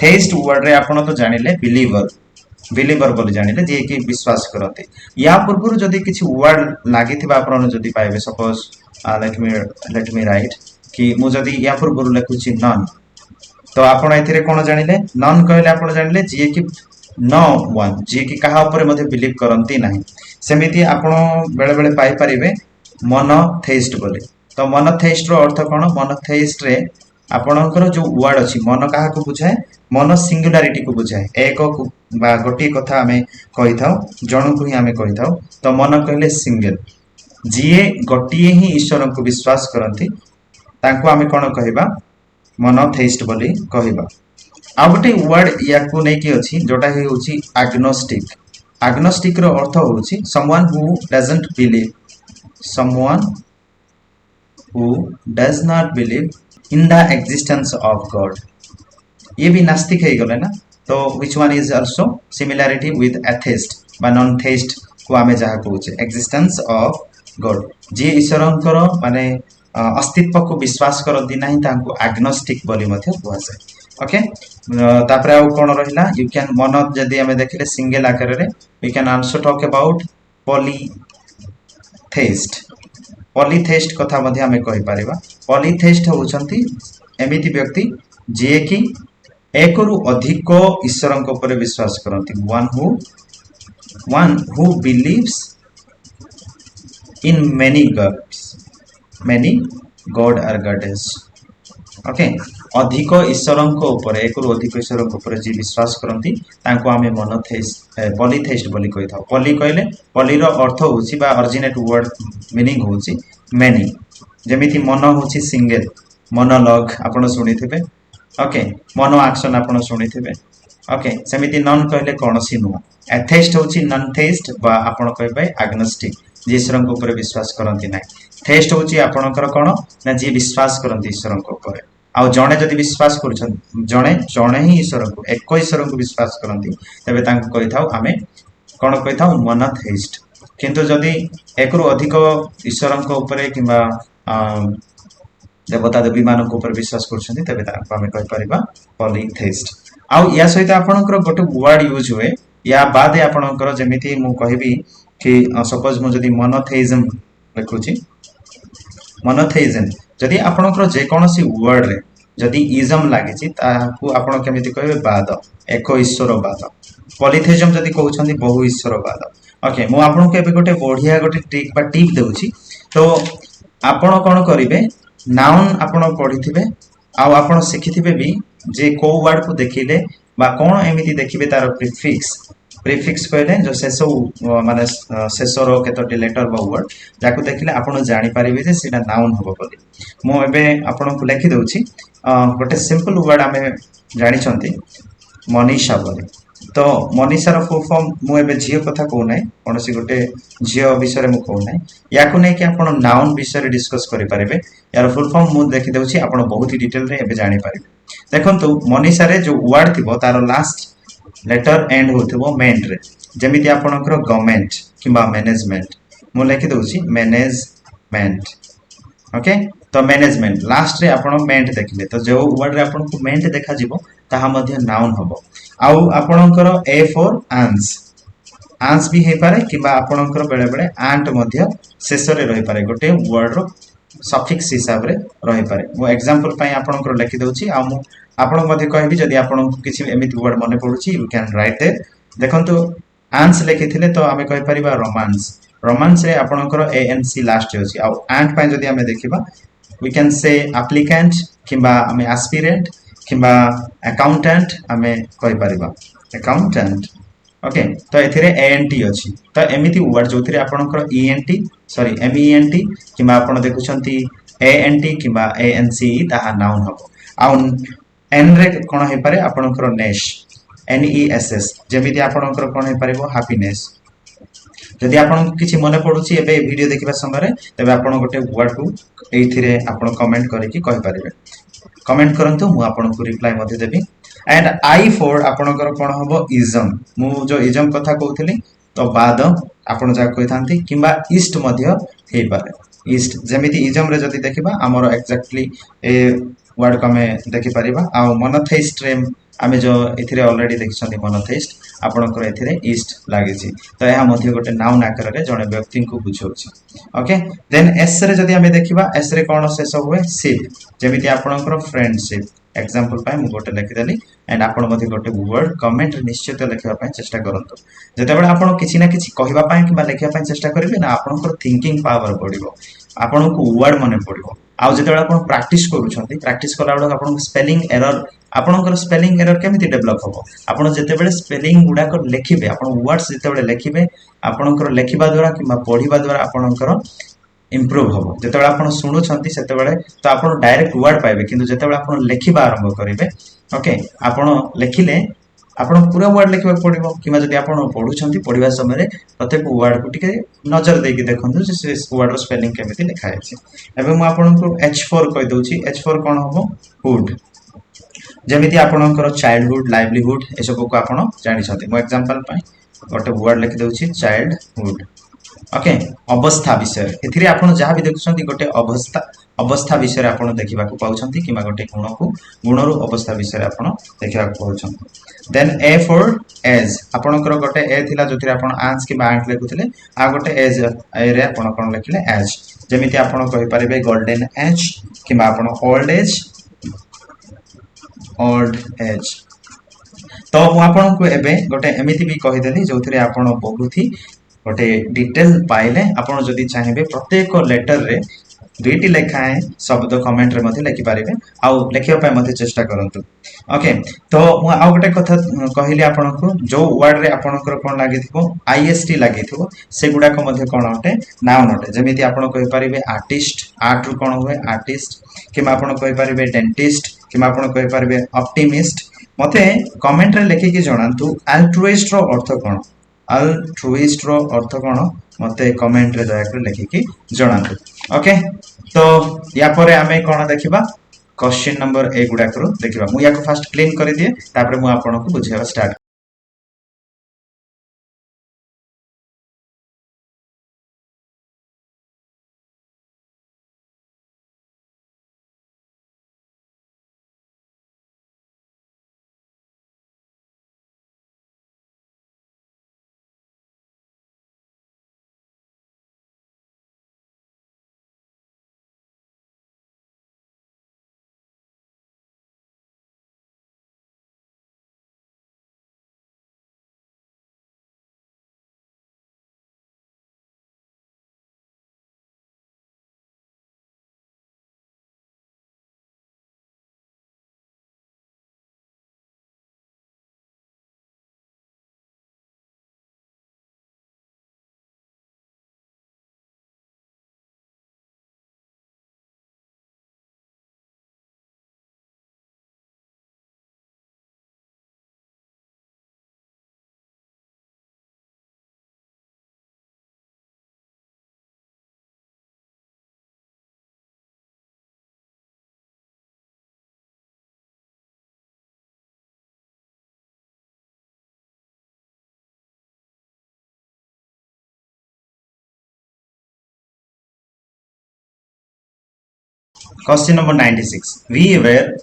थेइस्ट वर्ड रे आपन तो जानिले बिलीवर बोली जानिले जे कि विश्वास करते या पूर्व जदि किछि वर्ड लागिथिबा आपन जदि पाइबे सपोज लेट मी राइट कि मु जदि या पूर्व लिखुछि नॉन तो आपन एथिरे कोन जानिले नॉन कहले आपन जानिले जे कि नो वन जे कि कहा ऊपर मध्ये बिलीव करंती नाही सेमिति आपन बेले बेले पाई परिबे मोनोथेइस्ट बोली तो मोनोथेइस्ट रो अर्थ कोन मोनोथेइस्ट रे आपनकर जो वर्ड अछि मन काहा को बुझाए मन सिंगुलारिटी को बुझाए एक बा गोटी कथा हमें कहि थाउ जण को ही हमें कहि थाउ तो मन कहले सिंगल जिए गोटी ही ईश्वर को विश्वास करंती तांको हमें कोन कहिबा मोनोथेइस्ट बोली कहिबा आ गोटे वर्ड या को नै कि अछि जोटा हे होछि एग्नोस्टिक रो अर्थ होछि someone who does not believe in the existence of God ये भी नास्तिक है गले ना तो which one is also similarity with atheist बा non theist को आमे जहा कहूचे existence of God जे ईश्वरंकर माने अस्तित्व को विश्वास करती नाही तांको agnostic बोली मध्ये कहवा जाय ओके तापर आ कोन रहिला you can मन जदी हमें देखिले सिंगल आकार रे we can also talk about पॉलीथेइस्ट कथा मध्ये हमें कहि पारिबा पॉलीथेइस्ट होचंती एमिति व्यक्ति जे कि एक रु अधिक ईश्वरक ऊपर विश्वास करंती one who believes in many god or goddess okay अधिक ईश्वरक ऊपर एक रु अधिक ईश्वरक ऊपर जे विश्वास करंती तांको हमें मोनोथेइस्ट पॉलीथेइस्ट बोली कहि थाउ पॉली कहले पॉली रो अर्थ होछि बा ओरिजिनेट वर्ड मीनिंग होछि मेनी जेमिति मन होछि सिंगल मोनोलॉग आपण सुनिथिबे ओके मोनो एक्शन आपण सुनिथिबे ओके सेमिति नॉन कहले कोनसी नु एथेइस्ट होछि नॉन थेइस्ट बा आपण कहबे एग्नोस्टिक जे ईश्वर ऊपर विश्वास करती ना थेस्ट होची आपणकर कोन ना जे विश्वास करती ईश्वर ऊपर आउ जणे जदि विश्वास कर जणे जणे ही ईश्वर को एक ईश्वर को विश्वास करती तेबे तांको कहि थाउ आमे कोन कहि थाउ मोनोथेइस्ट किंतु जदि एक रु अधिक ईश्वर ऊपर किंबा देवता देवी मान ऊपर विश्वास करछन्ती तेबे तांको आमे कहि परिबा पॉलीथेइस्ट आउ या सहित आपणकर गोटे वर्ड यूज हुए या बाद आपणकर जेमिति मु कहबी कि सपोज मु जदि मोनोथेइज्म लिखुची मोनोथेइज्म जदि आपणकर जे कोनोसी वर्ड रे जदि इज्म लागिची ताकू आपण केमिति कहबे बाद एक ईश्वरवाद पॉलीथेइज्म जदि कहउछन्ती बहु ईश्वरवाद ओके मु आपनको एबे गोटे बढ़िया गोटे ट्रिक बा टिप देउची तो आपण कोन करिवे नाउन आपण पढिथिबे आ आपण सिखिथिबे भी जे को वर्ड को देखिले बा कोन एमिति देखिबे तार प्रीफिक्स कहले जो शेषो माने शेषरो केतोटी लेटर बा वर्ड जाको देखिले आपण जानि परिबे जे सेटा नाउन होबो बोली मु एबे आपण को लिखि दउची गोटे सिंपल वर्ड आमे जानि छन्ती मनीषा बोली तो मनीषार फुल फॉर्म मु एबे झियो कथा को नै कोनसी गोटे झियो विषय रे मु को नै याकु नै कि आपण नाउन विषय रे डिस्कस करि परिबे यार फुल फॉर्म मु देखि दउची आपण बहुत ही डिटेल रे एबे जानि परिबे देखंतु मनीषा रे जो वर्ड थिबो तार लास्ट लेटर एंड होथिबो मेंट रे जेमिति आपणकर गवर्नमेंट किबा मैनेजमेंट मु लिखि दउची मैनेजमेंट ओके तो मैनेजमेंट लास्ट रे आपण मेंट देखिले तो जो वर्ड रे आपण को मेंट देखा जिवो ताहा मध्ये नाउन हबो आउ आपणकर ए फॉर आंस भी हे पारे किबा आपणकर बेले बेले आंट मध्ये शेष रे रहि पारे गोटे वर्ड रो सफिक्स हिसाब रे रहि पारे मो एग्जांपल पई आपणकर लिखि दउची आ मु आपण मध्ये कहबी जदि आपण किछि एमिति वर्ड मने पडुची यू कैन राइट देयर देखंतु आंस लिखिथिले तो आमे कहि परिबा रोमांस रे आपणकर एएनसी लास्ट होची आ आंट पई जदि आमे देखिबा we can say applicant किबा आमे aspirant किबा accountant आमे कहि परिबा accountant ओके तो एथिरे एएनटी अछि तो एमिति वर्ड जोथिरे आपणकर ईएनटी सॉरी एमईएनटी किबा आपण देखुछंती एएनटी किबा एएनसी ताहा नाउन हबो आ एन रे कोन हे पारे आपणकर नेश एनईएसएस जेमिति आपणकर कोन हे पारिबो हैप्पीनेस जदि आपन किछि मने पडुछि एबे वीडियो देखिबा समय रे तबे आपन गोटे वर्ड को एथिरे आपन कमेंट करि कि कहि परिबे कमेंट करंतु मु आपन को रिप्लाई मध्ये देबी एंड आई फॉर आपनकर कोन हबो इज्म मु जो इज्म कथा कहउथिली तो बाद आपन जा कहिथांती किबा ईस्ट मध्ये हे पारे ईस्ट जेमिति इज्म रे जदि देखिबा हमर एक्जेक्टली ए वर्ड को हमें देखि परिबा आ मोनोथेइस्ट रे आमे जो एथिरे ऑलरेडी देखछन्ती मोनोथेइस्ट आपनकर एथिरे ईस्ट लागिछि तो एहा मध्ये गोटे नाउन आकार रे जने व्यक्ति को बुझौछि ओके देन एस रे जदि आमे देखिबा एस रे कोन शेष होवे शिप जेमिति आपनकर फ्रेंडशिप एग्जांपल पाए मु गोटे लिखि देली एंड आपन मध्ये गोटे वर्ड कमेंट निश्चित लिखिबा पाए चेष्टा करंतु जेतेबेले आपन किछि ना किछि कहिबा पाए किबा लिखिबा पाए चेष्टा करिवे ना आपनकर थिंकिंग पावर बढ़िबो आपन को वर्ड मने पड़िबो आ जेतेबेले आपन प्रैक्टिस करूछन्ती प्रैक्टिस कला बेला आपन स्पेलिंग एरर आपनकर स्पेलिंग एरर केमिति डेवलप होबो आपन जेतेबेले स्पेलिंग गुडा को लिखिबे आपन वर्ड्स जेतेबेले लिखिबे आपनकर लिखिबा द्वारा किबा पढिबा द्वारा आपनकर इंप्रूव होबो जेतेबेले आपन सुनुछन्ती सेतेबेले तो आपन डायरेक्ट वर्ड पाइबे किंतु जेतेबेले आपन लिखिबा आरंभ करिवे ओके आपन लिखिले आपन पूरा वर्ड लिखबा पड़िबो किबा जदि आपन पढुछन्ती पढिबा समय रे प्रत्येक वर्ड को टिके नजर देकी देखंतु जे वर्ड रो स्पेलिंग केमिति लिखा है एबे मु आपन को h4 कहि दउची h4 कोन होबो हुड जेमिति आपनकर चाइल्डहुड लाइवलीहुड ए सब को आपन जानि छथि मो एग्जांपल पय गोटे वर्ड लिखि दउची चाइल्डहुड ओके अवस्था विषय एथिरे आपन जहा भी देखुछन्ती गोटे अवस्था विषय रे आपन देखिबा को पाउछन्ती किबा गोटे गुण रो अवस्था विषय रे आपन देखिबा को पाउछन्ती देन ए फॉर एज आपनकर गोटे ए थिला जोथिरे आपन आंस किबा आंट लेखुथिले आ गोटे एज ए रे आपन कोन लिखिले एज जेमिति आपन कहि परिबे गोल्डन एज किबा आपन ओल्ड एज तो मु आपन को एबे गोटे एमिति भी कहि देली जोथिरे आपन बहुत ही गोटे डिटेल पाइले आपन जदि चाहिबे प्रत्येक लेटर रे दुईटी लेखा है शब्द कमेंट रे मध्ये लिखि पारिबे आ लिखिबा पय मध्ये चेष्टा करंतु ओके तो मु आ गोटे कथा कहिली आपन को जो वर्ड रे आपनकर कोन लागिथिबो आईएसटी लागिथिबो से गुडा को मध्ये कोन होटे नाउन होटे जेमिति आपन कहि पारिबे आर्टिस्ट आर्ट रो कोन होय आर्टिस्ट किमा आपन कहि पारिबे डेंटिस्ट किमा आपन कहि पारिबे ऑप्टिमिस्ट मते कमेंट रे लिखि कि जणांतु अल्ट्रुइस्ट रो अर्थ कोन अल्ट्रुइस्ट रो अर्थ कोन मते कमेंट रे दयाकर लिखिकी जणातु ओके तो या परे आमे कोन देखिबा क्वेश्चन नंबर ए गुडा करू देखिबा मु याको फास्ट क्लीन करि दिए तापर मु आपन को बुझेबा start question number 96 we were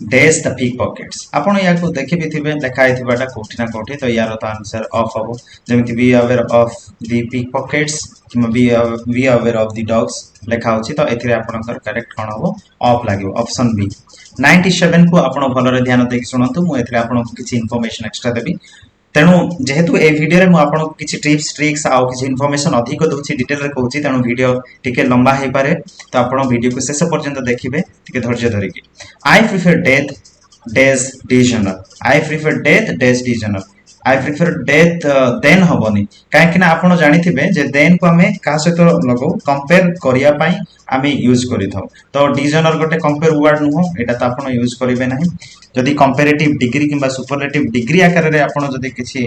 dash the pickpockets आपण या को देखि भी थिबे लिखा हिथिबाटा कोठी ना कोठी तो यार तो आंसर ऑफ हबो जेमिति be aware of the pickpockets कि be aware of the dogs लिखा होची तो एथिरे आपनकर करेक्ट कोन हबो ऑफ लागियो ऑप्शन बी 97 को आपण भलरे ध्यान देकी सुनंतु मु एथिरे आपण को किछि इंफॉर्मेशन एक्स्ट्रा देबी तेणु जेहेतु ए वीडियो रे मु आपन को किछि टिप्स ट्रिक्स आउ किछि इंफॉर्मेशन अधिक दोछि डिटेल रे कहूछि तेणु वीडियो टिके लंबा हे पारे तो आपन वीडियो को शेष पर्यंत देखिबे टिके धैर्य धरिकी I prefer death dash dishonour I prefer death dash dishonour I prefer death than हबनी काहे कि ना आपण जानि थिबे जे देन को हमें का सहित लगो कंपेयर करिया पई आमे यूज करि थाउ तो डिजनर गोटे कंपेयर वर्ड नुहो एटा तो आपण यूज करिवे नाही जदि कंपैरेटिव डिग्री किंबा सुपरलेटिव डिग्री आकार रे आपण जदि किछि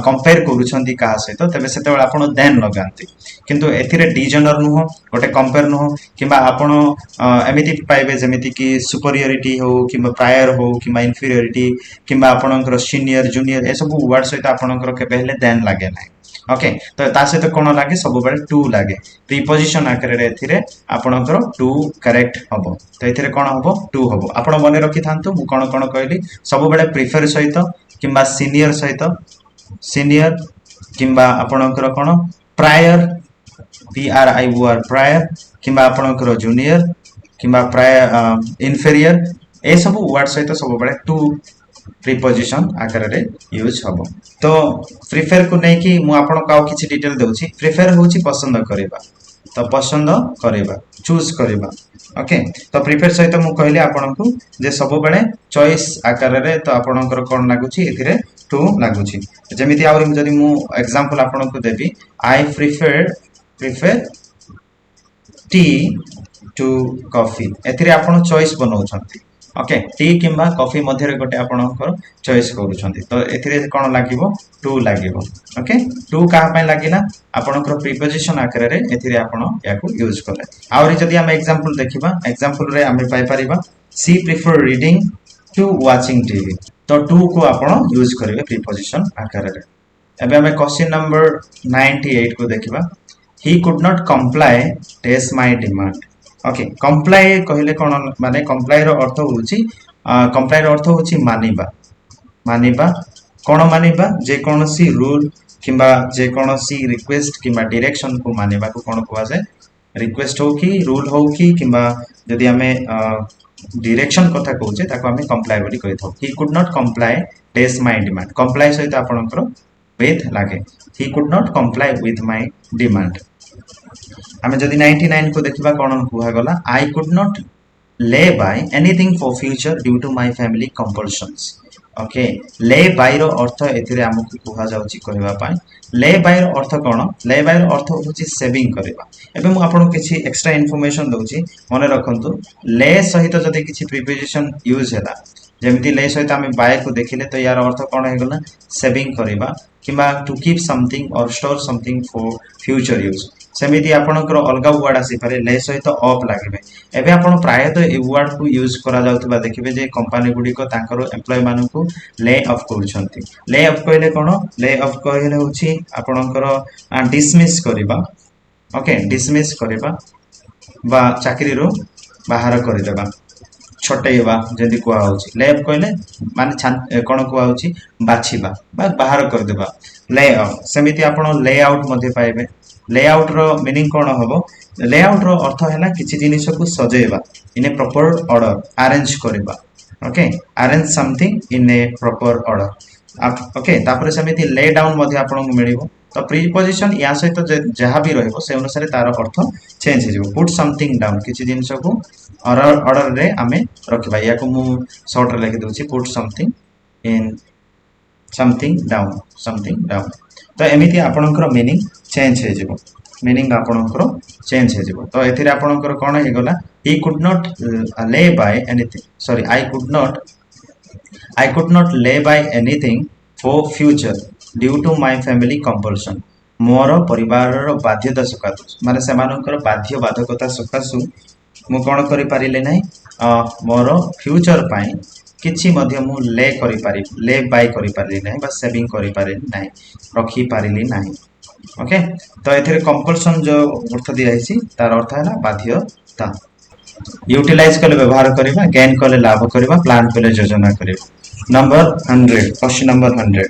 कंपेयर करूछंती का सहित तबे सेते बेला आपण देन लगांती किंतु एथिरे डिजनर नुहो गोटे कंपेयर नुहो किंबा आपण एमिति पाइबे जेमिति कि सुपरियरिटी हो किंबा प्रायर हो किंबा इंफीरियरिटी किंबा आपणकर सीनियर जूनियर ए सब वर्ड सहित आपणकर केबे हेले देन लागे नाही ओके तो ता सहित कोन लागे सब बेले टू लागे प्रीपोजिशन आकार रे एथिरे आपणकर टू करेक्ट हबो तो एथिरे कोन हबो टू हबो आपण मने रखि थांतु मु कोन कोन कहली सब बेले प्रिफर सहित किंबा सीनियर किंबा आपणकर कोन prior P R I O R prior किंबा आपणकर जूनियर किंबा प्रायर इंफीरियर ए सब वर्ड सहित सब बेले टू प्रीपोजिशन आकार रे यूज हबो तो प्रिफर को नै कि मु आपन काउ किछि डिटेल देउछि प्रिफर होछि पसंद करिबा तो पसंद करिबा चूज करिबा ओके तो प्रिफर सहित मु कहली आपन को जे सब बेले चॉइस आकार रे तो आपनकर कोन लागुछि एथिरे टू लागुछि जेमिति आउरी जदि मु एग्जांपल आपन को देबी I prefer tea to coffee एथिरे आपन चॉइस बनौछंती ओके टी किंबा कॉफी मध्य रे गोटे आपनकर चॉइस करूछंती तो एथिरे कोन लागिवो टू लागिवो ओके टू का पय लागिला आपनकर प्रीपोजिशन आकार रे एथिरे आपन याकू यूज करले आउरी जदि हम एग्जांपल देखिबा एग्जांपल रे हम पाई परिबा she prefer reading to watching TV तो टू को आपन यूज करिवे प्रीपोजिशन आकार रे एबे हम क्वेश्चन नंबर 98 को देखिबा he could not comply test my demand okay comply कहले कोन माने कंप्लाई रो अर्थ होची मानिबा कोन मानिबा जे कोनसी रूल किंबा जे कोनसी रिक्वेस्ट किंबा डायरेक्शन को मानिबा को कोन कहवा जाय रिक्वेस्ट हो कि रूल हो कि किंबा जदि हमें डायरेक्शन कथा कहूचे ताको हमें कंप्लाई बोली कहिथौ he could not comply test my demand comply सहित आपनकर विथ लागे he could not comply with my demand हमें जदि 99 को देखिबा कोन कुहा गला I could not lay by anything for future due to my family compulsions okay lay by रो अर्थ एथिरे हमकु कुहा जाउची कहबा पय ले बाय रो अर्थ कोन ले बाय रो अर्थ होची सेविंग करबा एबे मु आपन किछि एक्स्ट्रा इंफॉर्मेशन दउची मने रखंतु ले सहित जदि किछि प्रीपोजिशन यूज हैला जेमती ले सहित आम बाय को देखिले तो यार अर्थ कौन है सेविंग करवा किंबा टू कीप समथिंग और store something for future use सेमिति आपनकर अलग वर्ड आसी पारे ले सहित अप लागिबे एबे आपण प्रायतः ए वर्ड को यूज करा जाउतबा देखिबे जे कंपनी गुडी को तांकर एम्प्लॉय मानु को ले ऑफ करूछंती ले ऑफ कहले कोन ले ऑफ कहले होची आपनकर डिसमिस करबा ओके डिसमिस करबा बा चाकरी रो बाहर कर देबा छटेबा जदी कुआ होची ले ऑफ कहले माने कोन कुआ होची बाछिबा बा बाहर कर देबा ले ऑफ सेमिति आपण ले आउट मध्ये पाइबे लेआउट रो मीनिंग कोन हबो लेआउट रो अर्थ हैला किछि जिनिस को सजेबा इन ए प्रॉपर ऑर्डर अरेंज करबा okay arrange something in A proper order okay तापर समिति ले डाउन मध्ये आपन को मिलिबो तो प्रीपोजिशन या सहित जहां भी रहइबो से अनुसार तार अर्थ चेंज हो पुट समथिंग डाउन किछि जिनिस को ऑर्डर रे हमें रखबा या को मु शॉर्ट रे लिख दोछि put something in something down तो एमिति आपनकर मीनिंग चेंज हे जिवो मीनिंग आपनकर चेंज हे जिवो तो एथिरे आपनकर कोन हे गला he could not lay by anything sorry I could not lay by anything for future due to my family compulsion मोर परिवार रो बाध्यता सकातु माने सेमानकर बाध्य बाधकता सकासु मु कोन करि पारिले नै मोर फ्यूचर पाई किछि मध्य मु ले करि पारि ले बाय करि पारि नै बा सेविंग करि पारि नै रखी पारिली नै ओके तो एथिरे कंपल्सन जो अर्थ दिया हिची तार अर्थ है ना बाध्यता यूटिलाइज कले व्यवहार करबा गेन कले लाभ करबा प्लान कले योजना करबा नंबर 100 क्वेश्चन नंबर 100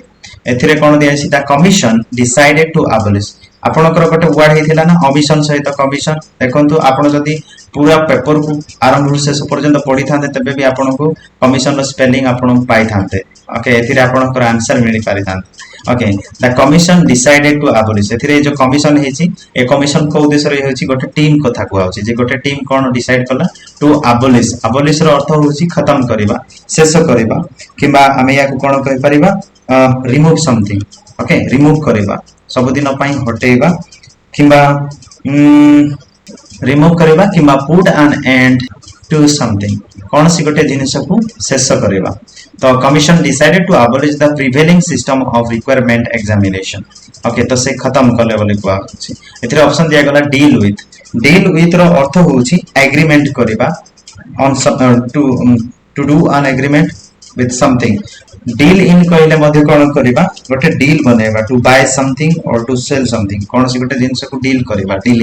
एथिरे कोन दिया हिची the commission decided to abolish आपनकर गोटे वर्ड हेथिला ना अमिशन सहित कमिशन देखंतु आपन जदी पूरा पेपर को आरंभ से शेष पर्यंत पढ़ी थांते तबे भी आपन को कमिशन रो स्पेलिंग आपन पाई थांते ओके एथिरे आपनकर आंसर मिली पारि थांते okay the commission decided to abolish एथिरे जो कमिशन हेची ए कमिशन को उद्देश्य रे हेची गोटे टीम कथा को होची जे गोटे टीम कोन डिसाइड कला टू अबॉलिश रो अर्थ होची खत्म करबा शेष करबा किबा हमें या को कोन कहि परिबा रिमूव समथिंग ओके रिमूव करबा सब दिन पई हटेबा किबा रिमूव करबा किबा put an end to something कौन सी गोटे जिनिस को शेष करबा तो commission decided to abolish the prevailing system of requirement examination okay तो से खत्म करले बोली कुआ छी एथिरे ऑप्शन दिया गला डील विथ रो अर्थ होची एग्रीमेंट करबा on to do an agreement with something deal in कहले मध्ये कोन करबा गोटे डील बनेबा टू बाय समथिंग और टू सेल समथिंग कोन सी गोटे जिंस को डील करबा डील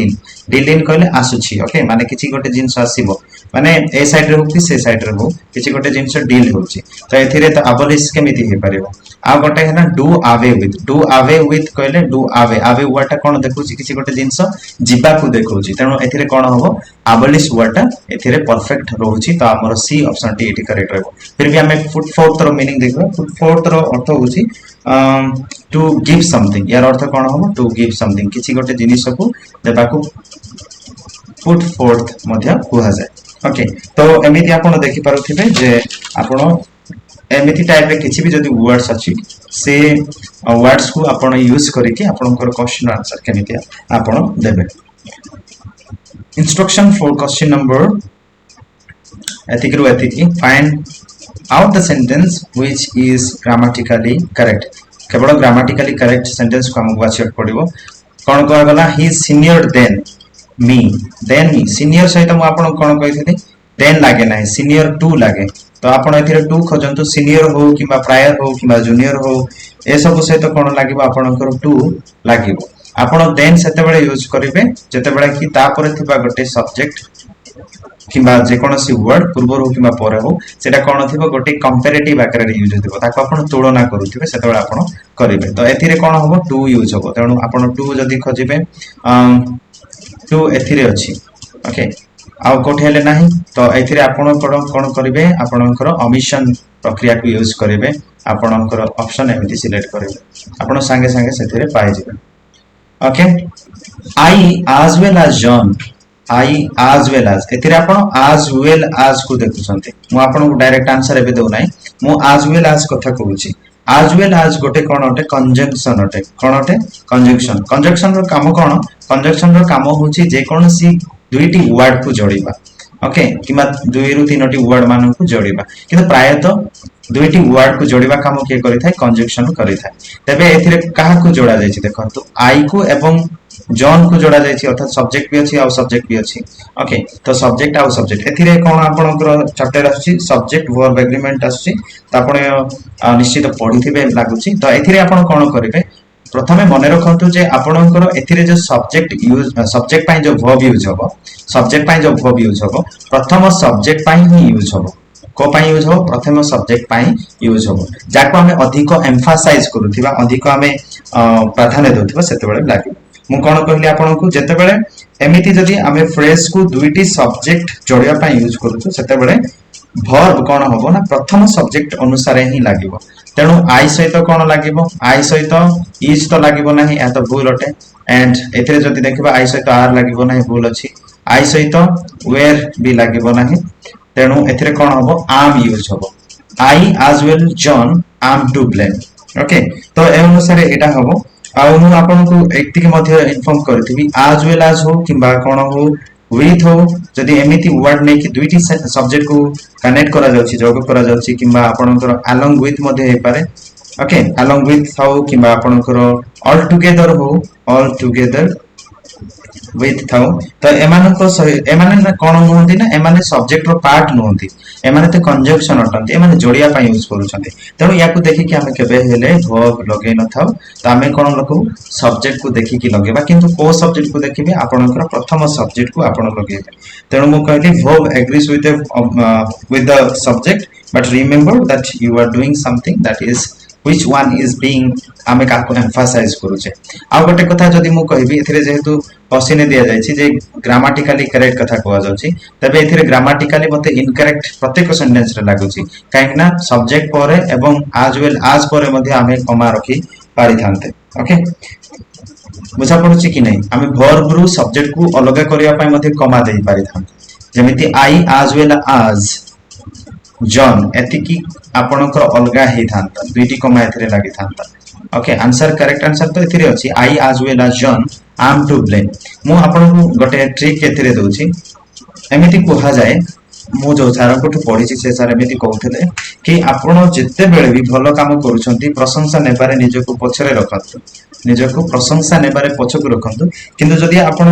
इन कहले आसुची ओके माने किछि गोटे जिंस आसीबो माने ए साइड रे हो कि से साइड रे हो किछि गोटे जिंस डील होची तो एथिरे तो अबॉलिश केमिति हे परिबो आ गोटे है ना डू अवे विथ कहले डू अवे वर्ड कोन देखुची किछि गोटे जिंस जिबा को देखुची तनो एथिरे कोन होबो अबॉलिश वर्ड एथिरे परफेक्ट रहउची तो हमर सी ऑप्शन टी एटी करेक्ट रहबो फिर भी हमें फुट फोर्थ रो मीनिंग देखबो फुट फोर्थ रो अर्थ होची टू गिव समथिंग यार अर्थ कोन होबो टू गिव समथिंग किछि गोटे जिनिस को देबा को पुट फोर्थ मध्य कुहा जाय ओके तो एमिति आपण देखि पारुथिबे जे आपण एमिति टाइप रे किछि भी जदी वर्ड्स अछि से वर्ड्स को आपण यूज करके आपनकर क्वेश्चन आंसर केमिति आपण देबे instruction for question number ethic find out the sentence which is grammatically correct केवल ग्रामेटिकली करेक्ट सेंटेंस को हमको बाछिक पड़िबो कोन कह गला ही सीनियर देन मी सीनियर सहित मु आपन कोन कहिथिली देन लागे नाही सीनियर टू लागे तो आपन एथिरे टू खोजंतु सीनियर हो किबा प्रायर हो किबा जूनियर हो ए सब सहित कोन लागिबो आपनकर टू लागिबो आपन देन सेते बेले यूज करिवे जेते बेले कि तापर थिबा गोटे सब्जेक्ट किबा जे कोनसी वर्ड पूर्व हो किबा परे हो सेटा कोन थिबो गोटे कंपैरेटिव आकार रे यूज होतिबो ताको आपन तुलना करूथिबे सेते बेले आपन करिवे तो एथिरे कोन होबो टू यूज होबो तेनु आपन टू जदी खोजिबे टू एथिरे अछि ओके आ कोठे हेले नाही तो एथिरे आपन कोन करिवे आपनकर ओमिशन प्रक्रिया को यूज करिवे आपनकर ऑप्शन एमिति सिलेक्ट करिवे आपन संगे संगे सेथिरे पाइ जिवे okay I as well as John I as well as एथिरे आपन as well as को देखुछन्ते मु आपन को डायरेक्ट आंसर एबे दउ नाही मु as well as कथा कहूची as well as गोटे कोन ओटे कंजंक्शन ओटे कोन ओटे कंजंक्शन रो काम कोन कंजंक्शन रो काम होची जे कोनसी दुईटी वर्ड को जोड़ीबा ओके किमा दुई रु तीनोटी वर्ड मान को जोड़िबा किंतु प्रायतः दुईटी वर्ड को जोड़िबा काम किए करिथाय कंजक्शन करिथाय तबे एथिरे काहा को जोड़ा जायछि देखंतु आई को एवं जॉन को जोड़ा जायछि अर्थात सब्जेक्ट भी अछि आ सब्जेक्ट भी अछि ओके तो सब्जेक्ट आ सब्जेक्ट एथिरे कोन आपनकर चैप्टर आछि सब्जेक्ट वर्ब एग्रीमेंट आछि त आपण निश्चित पढिथिबे लागुछि तो एथिरे आपण कोन करिवे प्रथमे मने रखंतु जे आपणकर एथिरे जो सब्जेक्ट यूज सब्जेक्ट पाई जो वर्ब यूज हबो सब्जेक्ट पाई जो वर्ब यूज हबो प्रथम सब्जेक्ट पाई ही यूज हबो को पाई यूज हबो प्रथम सब्जेक्ट पाई यूज हबो जाको हमें अधिक एम्फासाइज करूथिबा अधिक हमें प्राधान्य देउथिबा सेते बेले लागि मु कोन कहली आपनको जेते बेले एमिति जदी हमें फ्रेज को दुईटी सब्जेक्ट जोड़िया पाई यूज करूछु सेते बेले वर्ब कोन हबो ना प्रथम सब्जेक्ट अनुसार ही लागिवो तेणु आई सहित कोन लागिवो आई सहित इज तो लागिवो नाही या तो भूल अटे एंड एथिरे जदी देखिबा आई सहित आर लागिवो नाही भूल अछि आई सहित वेयर भी लागिवो नाही तेणु एथिरे कोन हबो आम यूज हबो आई एज वेल जॉन आम टू ब्लेम ओके तो ए अनुसार एटा हबो आ मु आपनको एकटिक मध्ये इन्फॉर्म करथिबी एज वेल एज हो किबा कोन हो विथ हो जदी एमिति वर्ड नै कि दुईटी सब्जेक्ट को कनेक्ट करा जाउछि जोग करा जाउछि किबा आपनकर अलोंग विथ मध्ये हे पारे ओके अलोंग विथ थाउ किबा आपनकर ऑल टुगेदर विथ थाउ तो एमाने कोन नहुंती ना एमाने सब्जेक्ट रो पार्ट नहुंती एमाने ते कंजक्शन अटंती एमाने जोड़िया पय यूज करूछंती तेणु याकू देखि कि हमें केबे हेले वर्ब लगे न थाउ तो हमें कोन लकू सब्जेक्ट को देखि कि लगेबा किंतु को सब्जेक्ट को देखिबे आपनकर प्रथम सब्जेक्ट को आपण लगेबे तेणु मु कहली verb agrees with the subject but remember that you are doing something that is which one is being आमे काको एम्फासाइज करूचे आ गोटे कथा जदी मु कहबी एथिरे जेहेतु क्वेश्चन दिया जायछि जे ग्रामेटिकली करेक्ट कथा कहवा जाउछि तबे एथिरे ग्रामेटिकली मते इनकरेक्ट प्रत्येक सेंटेंस रे लागुछि काहेकना सब्जेक्ट परे एवं as well as परे मध्ये आमे कमा रखी पारि थानते ओके बुझा पड़ुछि कि नै आमे वर्ब रु सब्जेक्ट को अलग करिया पय मध्ये कमा देई पारि थानते जेमिति आई as well as जॉन एतिकी आपनकर अलगा हे थांता दुईटी कमा एथिरे लागि थांता ओके आंसर करेक्ट आंसर तो एथिरे अछि I as well as John आम टू ब्लेम मु आपनको गोटे ट्रिक एथिरे दोछि एमिति कोहा जाय मु जो सारा कोठ पढिछि से सारा एमिति कहउथले कि आपण जत्ते बेले भी भलो काम करूछंती प्रशंसा नेबारे निजको पछरे रखंतु निजको प्रशंसा नेबारे पछको रखंतु किंतु जदी आपण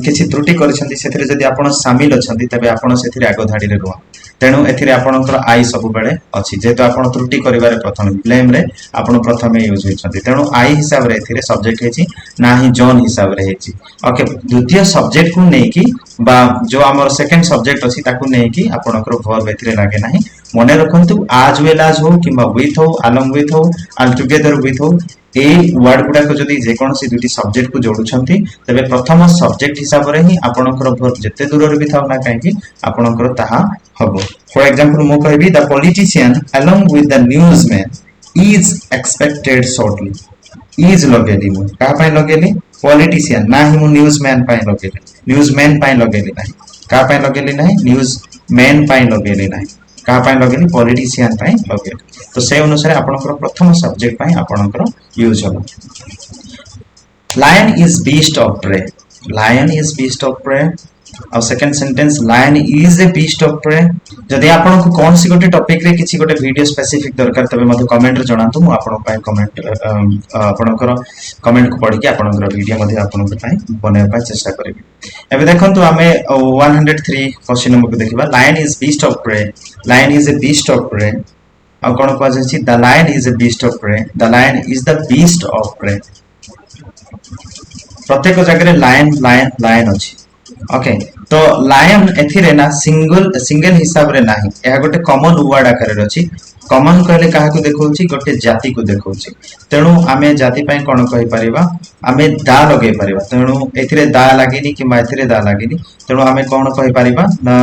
किछि त्रुटि करिसंती सेथिरे जदी आपण शामिल अछंती तबे आपण सेथिरे आगो धाडी रे रुआ तेणु एथिरे आपणकर आई सब बेले अछि जेतो आपण त्रुटि करिवारे प्रथम ब्लेम रे आपण प्रथमे यूज होइछंती तेणु आई हिसाब रे एथिरे सब्जेक्ट हेछि नाही जॉन हिसाब रे हेछि ओके द्वितीय सब्जेक्ट को नै कि बा जो हमर सेकंड सब्जेक्ट अछि ताकू नै कि आपणकर वर्ब एथिरे लागे नाही मने रखंतु आज वेल आज हो किबा विथ हो अलोंग विथ हो ऑल टुगेदर विथ हो ए वर्ड गुडा को जदी जे कोनसी दुटी सब्जेक्ट को जोडुछंती तबे प्रथम सब्जेक्ट हिसाब रे ही आपणकर वर्ब जते दूर रे भी थाउ ना काहे कि आपणकर ताहा हबो फॉर एग्जांपल मो कहबी the politician along with the newsman is expected shortly is largely मु का पय लगेली पॉलिटिशियन ना ही मु न्यूज़मैन पय लगेली न्यूज़मैन पय लगेली नाही का पय लगेली नाही न्यूज़मैन पय लगेली नाही का पय लगेली पॉलिटिशियन पय लगेली तो से अनुसार आपनकर प्रथम सब्जेक्ट पय आपनकर यूज हबो lion is beast of prey lion is beast of prey और second sentence lion is a beast of prey जदि आपन को कोन सी गोटे टॉपिक रे किछि गोटे वीडियो स्पेसिफिक दरकार तबे मते कमेंट रे जणातु मु आपन पय कमेंट आपनकर कमेंट को पढि के आपनकर वीडियो मध्ये आपनकर पय बने पय चेष्टा करबी एबे देखंतु हमें 103 क्वेश्चन नंबर को देखिबा lion is beast of prey lion is a beast of prey और कोन को अछि the lion is a beast of prey the lion is the beast of prey प्रत्येक जगह रे लायन लायन लायन अछि ओके तो लायन एथिरे ना सिंगल हिसाब रे नाही एहा गोटे कॉमन वर्ड आकार रे अछि कॉमन कहले काहा को देखौछि गोटे जाति को देखौछि तेणु आमे जाति पय कोन कहि परिबा आमे दा लगे परिबा तेणु एथिरे दा लागिनी कि एथिरे दा लागिनी तेणु आमे कोन कहि परिबा ना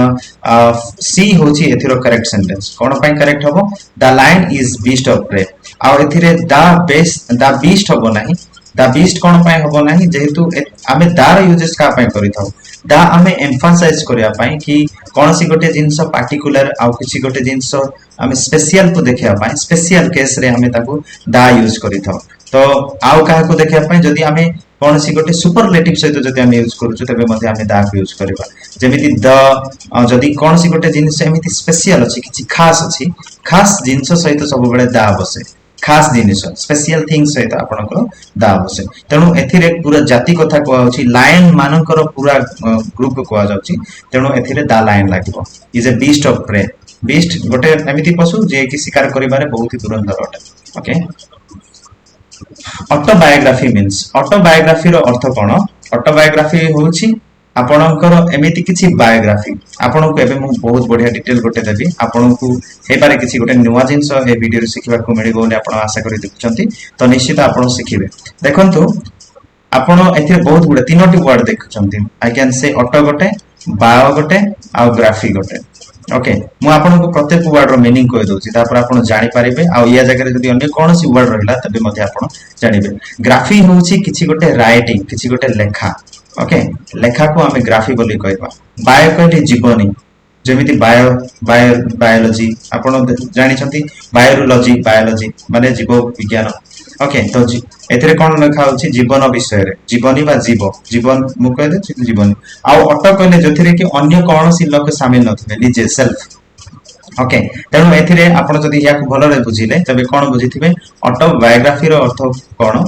सी होछि एथिरो करेक्ट सेंटेंस कोन पय करेक्ट हबो the lion is beast of prey आ एथिरे द बीस्ट हबो नाही द बीस्ट कोन पय हबो नाही जेहेतु आमे दार यूजेस का पय करि थाउ दा आमे एम्फासाइज करिया पय कि कोनसी गोटे जिंस पार्टिकुलर आ किछि गोटे जिंस आमे स्पेशल को देखिया पय स्पेशल केस रे आमे ताको दा यूज करि थाउ तो आउ काहा को देखिया पय जदी आमे कौन सी गोटे सुपरलेटिव सहित जदि आम यूज करूँ तेज आम दा को यूज करवा जमी द जदि कौन सी गोटे जिन एमती स्पेशल अच्छी किसी खास अच्छी खास जिनस सहित सब बड़े दा बसे खास जिनिस स्पेशल थिंग सहित आपनकर दा बसे तेणु एथिरे पूरा जाति कथा कहउछि लायन मानकर पूरा ग्रुप को जाउछि तेणु एथिरे दा लायन लागिवो is a beast of prey beast गोटे एमिति पशु जे कि शिकार करिबारे बहुत ही दुरंधर अटे ओके ऑटोबायोग्राफी मीन्स ऑटोबायोग्राफी रो अर्थ कोन ऑटोबायोग्राफी होउछि आपणकर एमिति किछि बायोग्राफी आपणको एबे मु बहुत बढ़िया डिटेल गोटे देबी आपणको हे पारे किछि गोटे नुवा जिंस ए वीडियो रे सिखबा को मिलिबो बोली आपण आशा करि देखुचंती तो निश्चित आपण सिखिबे देखंतु आपण एथिरे बहुत गुडे तीनोटी वर्ड देखुचंती आई कैन से ऑटो गोटे बायो गोटे आ ग्राफी गोटे ओके मु आपनको प्रत्येक वर्ड रो मीनिंग कहि दोछि तापर आपण जानि परिबे आ या जगह रे जदि अन्य कोनोसी वर्ड रहिला तबे मध्ये आपण जानिबे ग्राफी होछि किछि गोटे राइटिंग किछि गोटे लेखा ओके लेखा को हमें ग्राफी बोली कहबा बायो कहले जीवनी जेमिति बायो बायोलॉजी आपण जानि छथि बायोलॉजी बायोलॉजी माने जीव विज्ञान ओके तो एथिरे कोन लेखा होछि जीवन विषय रे जीवनी बा जीवन मु कह दे जीवन आ ऑटो कहले जथिरे कि अन्य कोनोसी लोक शामिल नथिबे निजे सेल्फ ओके तेणु एथिरे आपण जदि या भलो रे बुझिले तबे कोन बुझिथिबे ऑटोबायोग्राफी रो अर्थ कोन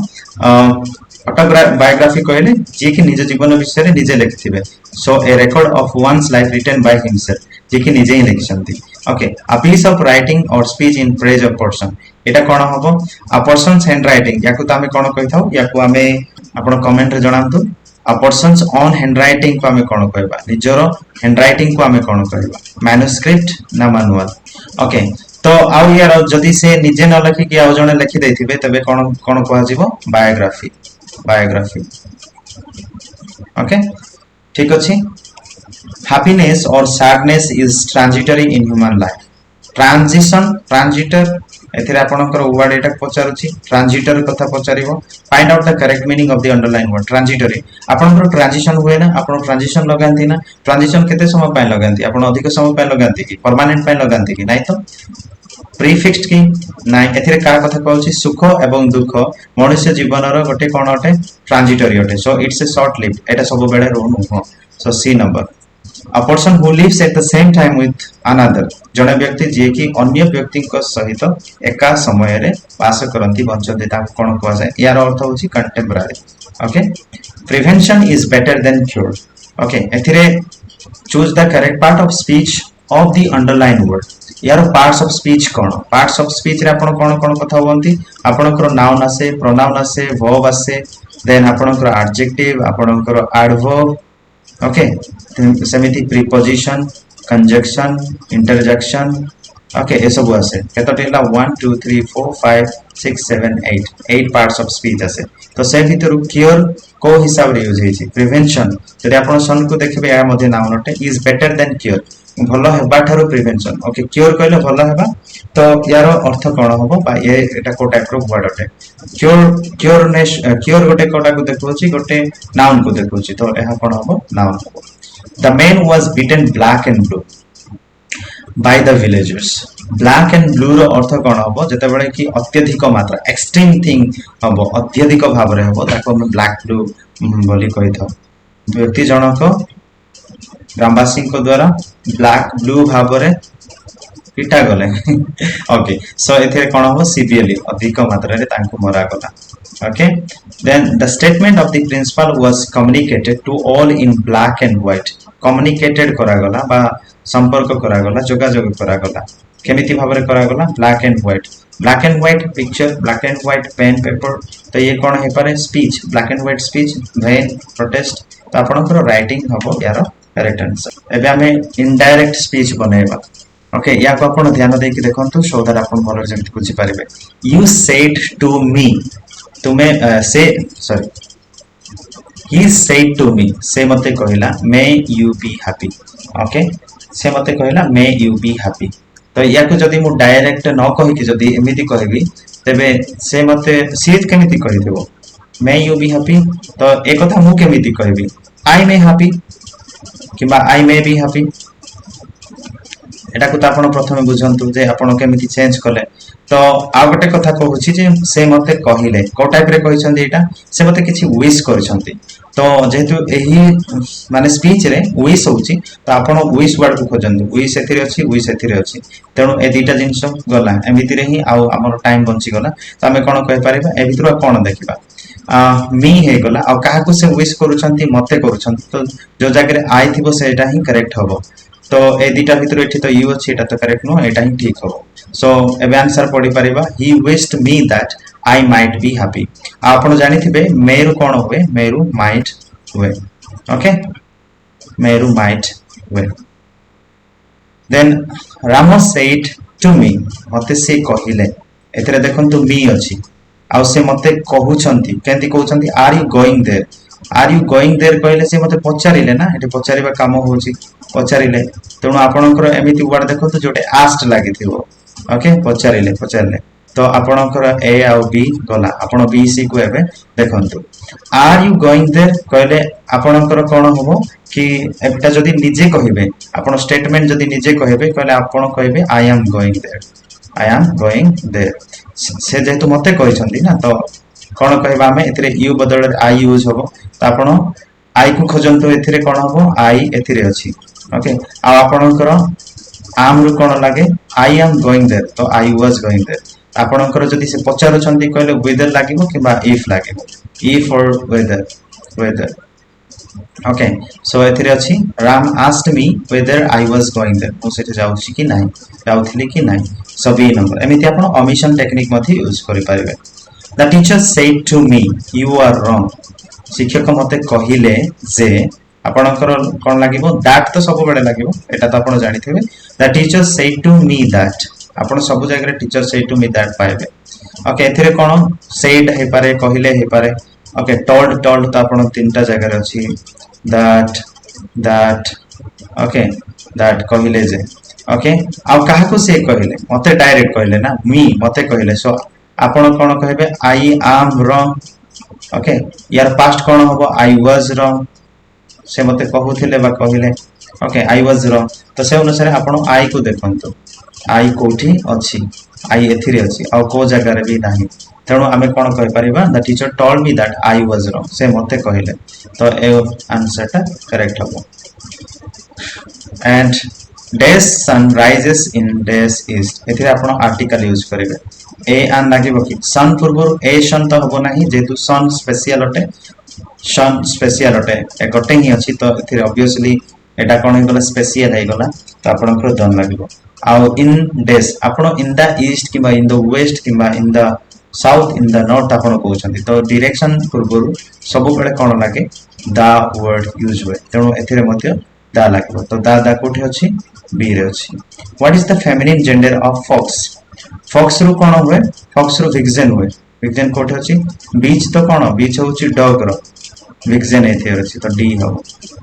ऑटोबायोग्राफी कहले जे कि निज जीवन विषय रे निजे लिखथिबे so a record of one's life written by himself जे कि निजे ही लिखछंती okay a piece of writing और speech in praise of person एटा कोन हबो अ पर्सनस हैंड राइटिंग याकू त हमें कोन कहिथाउ याकू हमें आपण कमेंट रे जणांतु a person's own handwriting को हमें कोन कहबा निजरो हैंड राइटिंग को हमें कोन कहबा मैन्युस्क्रिप्ट ना मैनुअल ओके तो आउ यार जदि से निजे न लिखि कि आउ जने लिखि दैथिबे तबे कोन कोन कहआ जीवो बायोग्राफी बायोग्राफी ओके ठीक अछि happiness or sadness is transitory in human life transition transitor एथिरे आपनकर वर्ड एटा पचारुछि ट्रांजिटर कथा पचारिबो find out the correct meaning of the underline word transitory आपनकर ट्रांजिशन हुए ना आपन ट्रांजिशन लगांती ना ट्रांजिशन केते समय पय लगांती आपन अधिक समय पय लगांती कि परमानेंट पय लगांती कि नै तो प्रीफिक्स्ड की नै एथिरे का कथा कहउछि सुख एवं दुख मनुष्य जीवनर गोटे कोन अटे ट्रांजिटरी अटे so it's a short live एटा सब बेले रो नो so see number a person who lives at the same time with another जने व्यक्ति जे कि अन्य व्यक्ति को सहित एका समय रे वास करंती बंचते ता कोन कहै जाय यार अर्थ होछि contemporary okay prevention is better than cure okay एथिरे choose the correct part of speech of the underline word यार पार्ट्स ऑफ स्पीच कोन पार्ट्स ऑफ स्पीच रे आपण कोन कोन कथा होंती आपनकर नाउन आसे प्रोनाउन आसे वर्ब आसे देन आपनकर एडजेक्टिव आपनकर एडवर्ब ओके समिति प्रीपोजिशन कंजक्शन इंटरजेक्शन ओके ए सब आसे केतटेला 1 2 3 4 5 6 7 8 8 पार्ट्स ऑफ स्पीच आसे तो से भीतर क्योर को हिसाब रे यूज हेछि प्रिवेंशन जदि आपण सन को देखबे या मध्ये नाउन अटे इज बेटर देन क्योर भलो हेबा थारो प्रिवेंशन ओके क्योर कहले भलो हेबा तो यार अर्थ कोन होबो बा ये एटा को टाइप रो वर्ड अटे क्योरनेस क्योर गोटे कोटा को देखोछि गोटे नाउन को देखोछि तो एहा कोन होबो नाउन होबो the man was beaten black and blue by the villagers black and blue रो अर्थ कोन होबो जते बेले कि अत्यधिक मात्रा एक्सट्रीम थिंग होबो अत्यधिक भाव रे होबो ताको हम ब्लैक ब्लू बोली कहिथो व्यक्ति जनक ग्रामवासी को द्वारा ब्लैक ब्लू भाव रे पिटा गले ओके सो एथे कोन हो सीवियरली अधिक मात्रा रे तांको मरा गला okay then the statement of the principal was communicated to all in black and white communicated करा गला बा संपर्क करा गला जोगाजोग करा गला केमिति भाव रे करा गला black and white picture black and white pen paper तो ये कोन हे पारे speech black and white speech when protest तो आपनकर राइटिंग हबो यार करेक्ट आंसर एबे हमें इनडायरेक्ट स्पीच बनेबा ओके या को आपण ध्यान दे कि देखंतु सो दैट आपण भलो जेमति बुझी पारिबे यू सेड टू मी तुम्हें से sorry he said to me से मते कहला may you be happy okay से मते कहला मे यू बी हैप्पी तो या को जदी मु डायरेक्ट न कहि कि जदी एमिति कहबी तबे से मते सीध केमिति कहि देबो मे यू बी हैप्पी तो एक कथा मु केमिति कहबी आई मे हैप्पी किबा आई मे बी हैप्पी एटा को त आपण प्रथमे बुझंतु जे आपण केमिति चेंज कले तो आ गोटे कथा कहूची जे से मते कहिले को टाइप रे कहिसंती एटा से मते किछि विश करछंती तो जेहेतु एही माने स्पीच रे विश होची तो आपण विश वर्ड को खोजंतु विश एथिरे अछि विश एथिरे अछि तेणु ए दुईटा जिंस गला एमिति रे ही आ हमर टाइम बंची गला तो हमें कोन कहि परिबा ए भितरु कोन देखिबा मी हे गला आ काहा को से विश करूछंती मते करूछंती तो जो जागे आई थिबो सेटा ही करेक्ट हबो तो ए दुईटा भितर एठी तो यू अछि एटा तो करेक्ट नो एटा ही ठीक हबो सो एबे आंसर पढी परिबा he wished me that I might be happy आपण जानि थिबे मेरु कोन होवे मेरु माइट हुए ओके मेरु माइट हुए then Ram said to me मते से कहिले एतरे देखंतु मी अछि आ से मते कहउछंती केंती कहउछंती आर यू गोइंग देयर कहले से मते पचारिले ना एटे पचारिबा काम होची पचारिले तेणु आपणकर एमिति वर्ड देखंतु जोटे आस्ट लागिथिबो ओके पचारिले तो आपणकर ए आ बी गला आपण बी सी को एबे देखंतु आर यू गोइंग देयर कहले आपणकर कोन होबो कि एटा जदी निजे कहिबे आपण स्टेटमेंट जदी निजे कहिबे कहले आपण कहिबे आई एम गोइंग देयर से जेतु मते कहिसंती ना तो कोन कहबा हमें एथिरे यू बदल आई यूज होबो तो आपण आई को खोजंतु एथिरे कोन होबो आई एथिरे अछि ओके आ आपणकर आम रु कोन लागे आई एम गोइंग देयर तो आई वाज गोइंग देयर आपणकर जदी से पचारुछंती कहले वेदर लागिबो किबा इफ लागिबो इफ और वेदर ओके सो एथिरे अछि Ram asked me whether I was going there मो सेठी जाउछि कि नाही जाउथिली कि नाही सभी नंबर एमिति आपण ओमिशन टेक्निक मध्ये यूज करि पारिबे the teacher said to me you are wrong शिक्षक मते कहिले जे आपणकर कोन लागिबो दैट तो सब बेले लागिबो एटा तो आपण जानिथिबे the teacher said to me that आपण सब जगह teacher said to me that पाइबे ओके एथिरे कोन सेड हे पारे कहिले हे पारे ओके टोल्ड तो आपण तीनटा जगह रे अछि दैट ओके दैट कहिले जे ओके आ काहा को से कहिले मते डायरेक्ट कहिले ना मी मते कहिले सो आपण कोन कहबे आई एम रॉन्ग ओके यार पास्ट कोन होबो आई वाज रॉन्ग से मते कहउथिले बा कहिले ओके आई वाज रॉन्ग तो से अनुसार आपण आई को देखंतु आई कोठी अछि आई एथिरे अछि आ को जगह रे भी नाही तेणु आमे कोन कहि परिबा the teacher told me that I was wrong से मते कहिले तो ए आंसर ता करेक्ट हबो and days sun rises in days east एथिरे आपण आर्टिकल यूज करिवे ए आन लागिबो कि सन पूर्व ए सन तो हबो नाही जेतु सन स्पेशल अटे ए गटे ही अछि तो एथिरे ऑब्वियसली एटा कोन गला स्पेशल हे गला तो आपण को डन लागिबो आ इन डेज आपण इन द ईस्ट किबा इन द वेस्ट किबा in the south in the north आपण कहउछंती तो डायरेक्शन पूर्व सब बेले कोन लागे द वर्ड यूज होय तेणु एथिरे मध्ये दा लागिबो तो दा कोठी अछि बी रे अछि what is the feminine gender of fox रु कोन होय फॉक्स रु विक्सेन कोठी अछि बीच तो कोन बीच होछि डॉग रो विक्सेन एथिरे अछि तो डी हो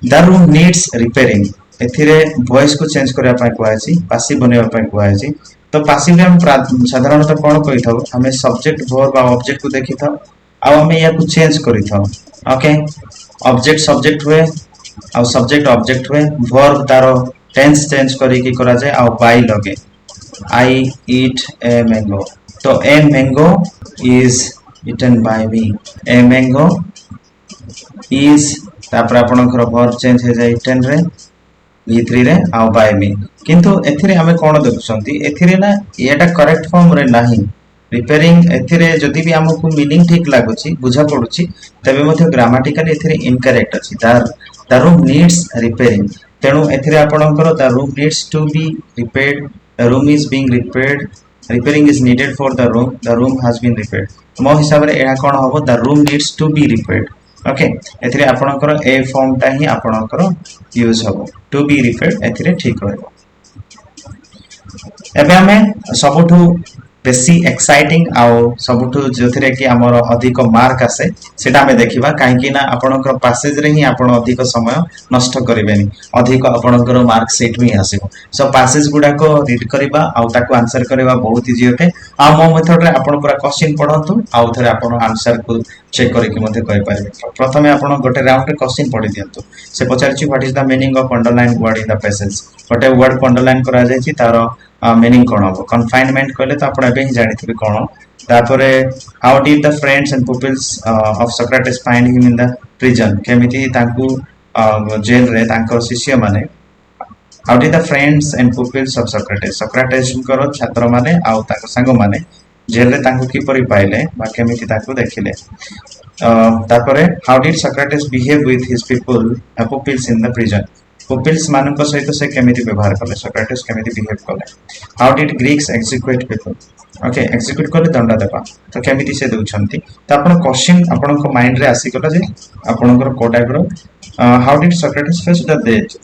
द रूम नीड्स रिपेयरिंग एथिरे वॉइस को चेंज करबा पय कोआ अछि पासिव बनेबा पय कोआ अछि तो पासिव हम साधारणतः कोन कहि थाउ हमें सब्जेक्ट वर्ब आ ऑब्जेक्ट को देखि थाउ आ हमें या को चेंज करि थाउ ओके ऑब्जेक्ट सब्जेक्ट हुए आ सब्जेक्ट ऑब्जेक्ट हुए वर्ब तारो टेंस चेंज करी की करा जाय आ बाय लगे आई ईट ए मैंगो तो a mango is eaten by me a mango is तापर आपण घर वर्ब चेंज हो जाय ईटन रे v3 रे आ बाय मी किंतु एथिरे हमें कोन देखुसंती एथिरे ना एटा करेक्ट फॉर्म रे नाही रिपेयरिंग एथिरे जदी भी हमकु मीनिंग ठीक लागुची बुझा पडुची तबे मध्ये ग्रामेटिकली एथिरे इनकरेक्ट अछि द रूम नीड्स रिपेयरिंग तेणु एथिरे आपणकर the room needs to be repaired the room is being repairing is needed for the room has been repaired मो हिसाब रे एहा कोन होबो the room needs to be repaired okay एथिरे आपणकर ए फॉर्म ता ही आपणकर यूज होबो टू बी रिपेयर्ड एथिरे ठीक रहबो एबे हमें सबठु बेसी एक्साइटिंग आउ सबठु जोथिरे कि हमर अधिक मार्क आसे सेटा हमें देखिबा काहे कि ना आपणकर पैसेज रे ही आपण अधिक समय नष्ट करिवेनी अधिक आपणकर मार्क सेट में आसीबो सो पैसेज गुडा को रीड करबा आउ ताको आंसर करबा बहुत इजी होते आ मो मेथड रे आपण पूरा क्वेश्चन पढंतु आउ थरे आपण आंसर को चेक करि कि मते कहि पारिबे प्रथमे आपण गोटे राउंड रे क्वेश्चन पढि दियंतु से पचारछि what is the meaning of underline word in the passage गोटे वर्ड को अंडरलाइन करा जायछि तारो मीनिंग कौन हम कन्फाइनमेंट कहले तो आपण एबे ही जानिथिबे कोन तापरे how did the friends and pupils of Socrates find him in the prison केमिति तांकू जेल रे तांकर शिष्य माने how did the friends and pupils of Socrates कर छात्र माने आउ तांको संग माने जेल रे तांको किपरि पाइले बा केमिति तांको देखिले तापरे how did Socrates behave with his people pupils in the prison pupils मानक सहित से केमिति व्यवहार कले सोक्रेटिस केमिति बिहेव कले how did Greeks execute people okay execute कले दंड देबा तो केमिति से दउछंती तो आपण क्वेश्चन आपण को माइंड रे आसी गला जे आपणकर को टाइप रो how did Socrates face the death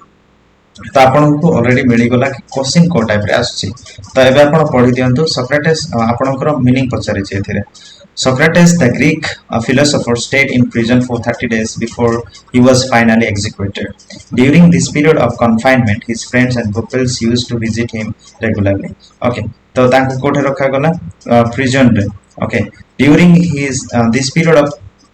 तो आपण को ऑलरेडी मिली गला कि क्वेश्चन को टाइप रे आसी तो एबे आपण पढी दियंतु सोक्रेटिस आपणकर मीनिंग पचारि छै एथिरे Socrates, the Greek philosopher, stayed in prison for 30 days before he was finally executed. During this period of confinement, his friends and pupils used to visit him regularly. Okay, तो तांको कोठे रखा गला prison रे. Okay, during his this period of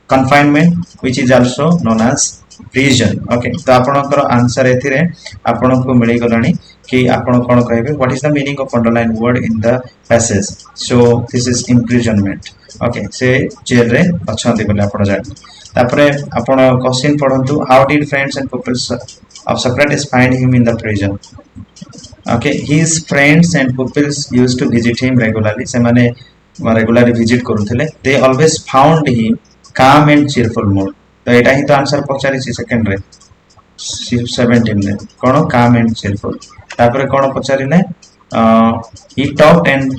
confinement, which is also known as prison. Okay, तो आपणकर आंसर एथिरे आपणको मिली गलानी कि आपण कोन कहबे what is the meaning of underlined word in the passage. So this is imprisonment. Okay से जेल रे अछंती बोले आपण जानि तापरे आपण क्वेश्चन पढंतु how did friends and peoples of Socrates find him in the prison okay his friends and peoples used to visit him regularly से माने रेगुलरली विजिट करूथिले they always found him calm and cheerful mood तो एटा ही तो आंसर पचारि छि सेकंड रे 17 ने कोन काम एंड चीरफुल तापरे कोन पचारिले he talked and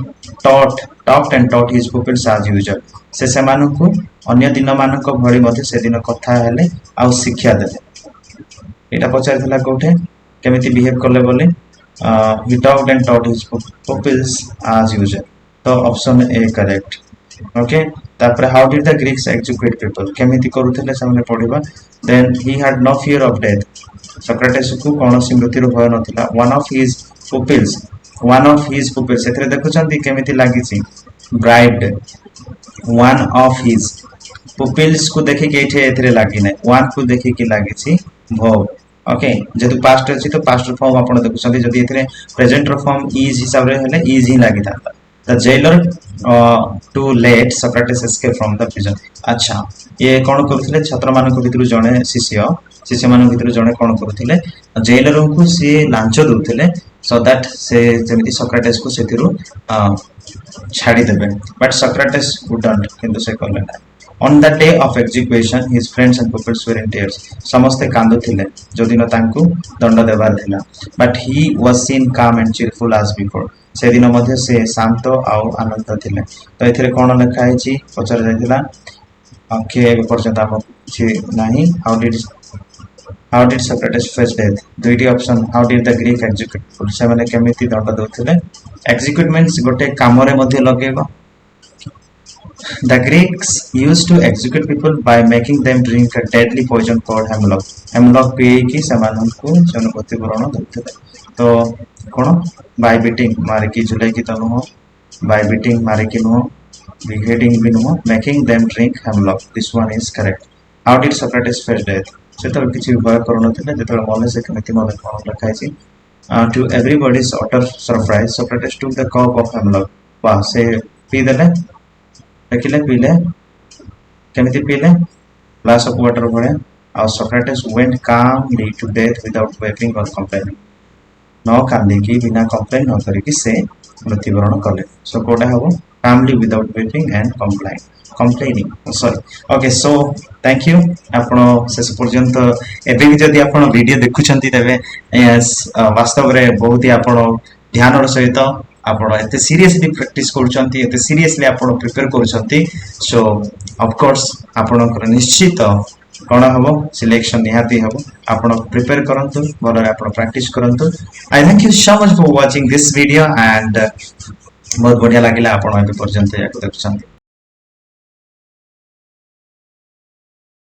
taught his pupils as usual से सेमानन को अन्य दिन मानन को भଳି मध्ये से दिन कथा हेले आ शिक्षा देले एटा पचार थला कोठे केमिति बिहेव करले बोले he talked and taught his pupils as usual तो ऑप्शन ए करेक्ट ओके तापर how did the Greeks execute people केमिति करूथले सामने पढिबा then he had no fear of death Socrates को कोनोसी मृत्यु रो भय नथिला one of his pupils एथरे देखुछंती केमिति लागि छि bride one of his pupils को देखि के एथे एथरे लागि नै one को देखि के लागि छि भव ओके जदि पास्ट अछि तो पास्ट फॉर्म आपण देखुछंती जदि एथरे प्रेजेंट रो फॉर्म इज हिसाब रे हेले इज ही लागि थाता the jailer to let Socrates escape from the prison अच्छा ये कोन करथिले छात्र मानक भितरु जणे शिष्य मानक भितरु जणे कोन करथिले जेलर को से लांच दउथिले so that से जेमिति सोक्रेटिस को सेतिरु छाडी देबे बट सोक्रेटिस वुडंट किंतु से करले ना on the day of execution his friends and pupils were in tears समस्ते कांदुथिले जो दिन तांकु दंड देबार थिला but he was seen calm and cheerful as before से दिन मध्ये से शांत आउ आनंद थिले तो एथिरे कोन लिखा है छी पचर जायतिला ओके पर्यंत हम छी नाही how did Socrates face death दुईटी option how did the Greek execute से माने केमिति दंड दउथिले execute means गोटे काम रे मध्ये लगेबो the Greeks used to execute people by making them drink a deadly poison called hemlock P की समान को जन प्रतिवरण दउथिले तो कोन by beating मारे की झुले की तनो by beating मारे की नो beheading भी no making them drink hemlock this one is correct how did Socrates face death से तो किछि भय करनथिले जेतले मने से केमिति मने कोन लिखा छि to everybody's utter surprise Socrates took the cup of hemlock बा से पी देले देखिले पीले केमिति पीले glass of water भले आ Socrates went calmly to death without weeping or complaining न कांदी की बिना कंप्लेन न करी कि से मृत्युवरण कले सो कोडा हबो calmly without weeping and complaining sorry okay so thank you आपण शेष पर्यंत एबे भी जदी आपण वीडियो देखुछंती तबे वास्तव रे बहुत ही आपण ध्यान रो सहित आपण एते सीरियसली प्रैक्टिस करूछंती एते सीरियसली आपण प्रिपेयर करूछंती सो ऑफ कोर्स आपणकर निश्चित कोन हबो सिलेक्शन निहाती हबो आपण प्रिपेयर करंतु भलो आपण प्रैक्टिस करंतु आई thank you so much for watching this video and बहुत बढ़िया लागिला आपण एबे पर्यंत या देखुछंती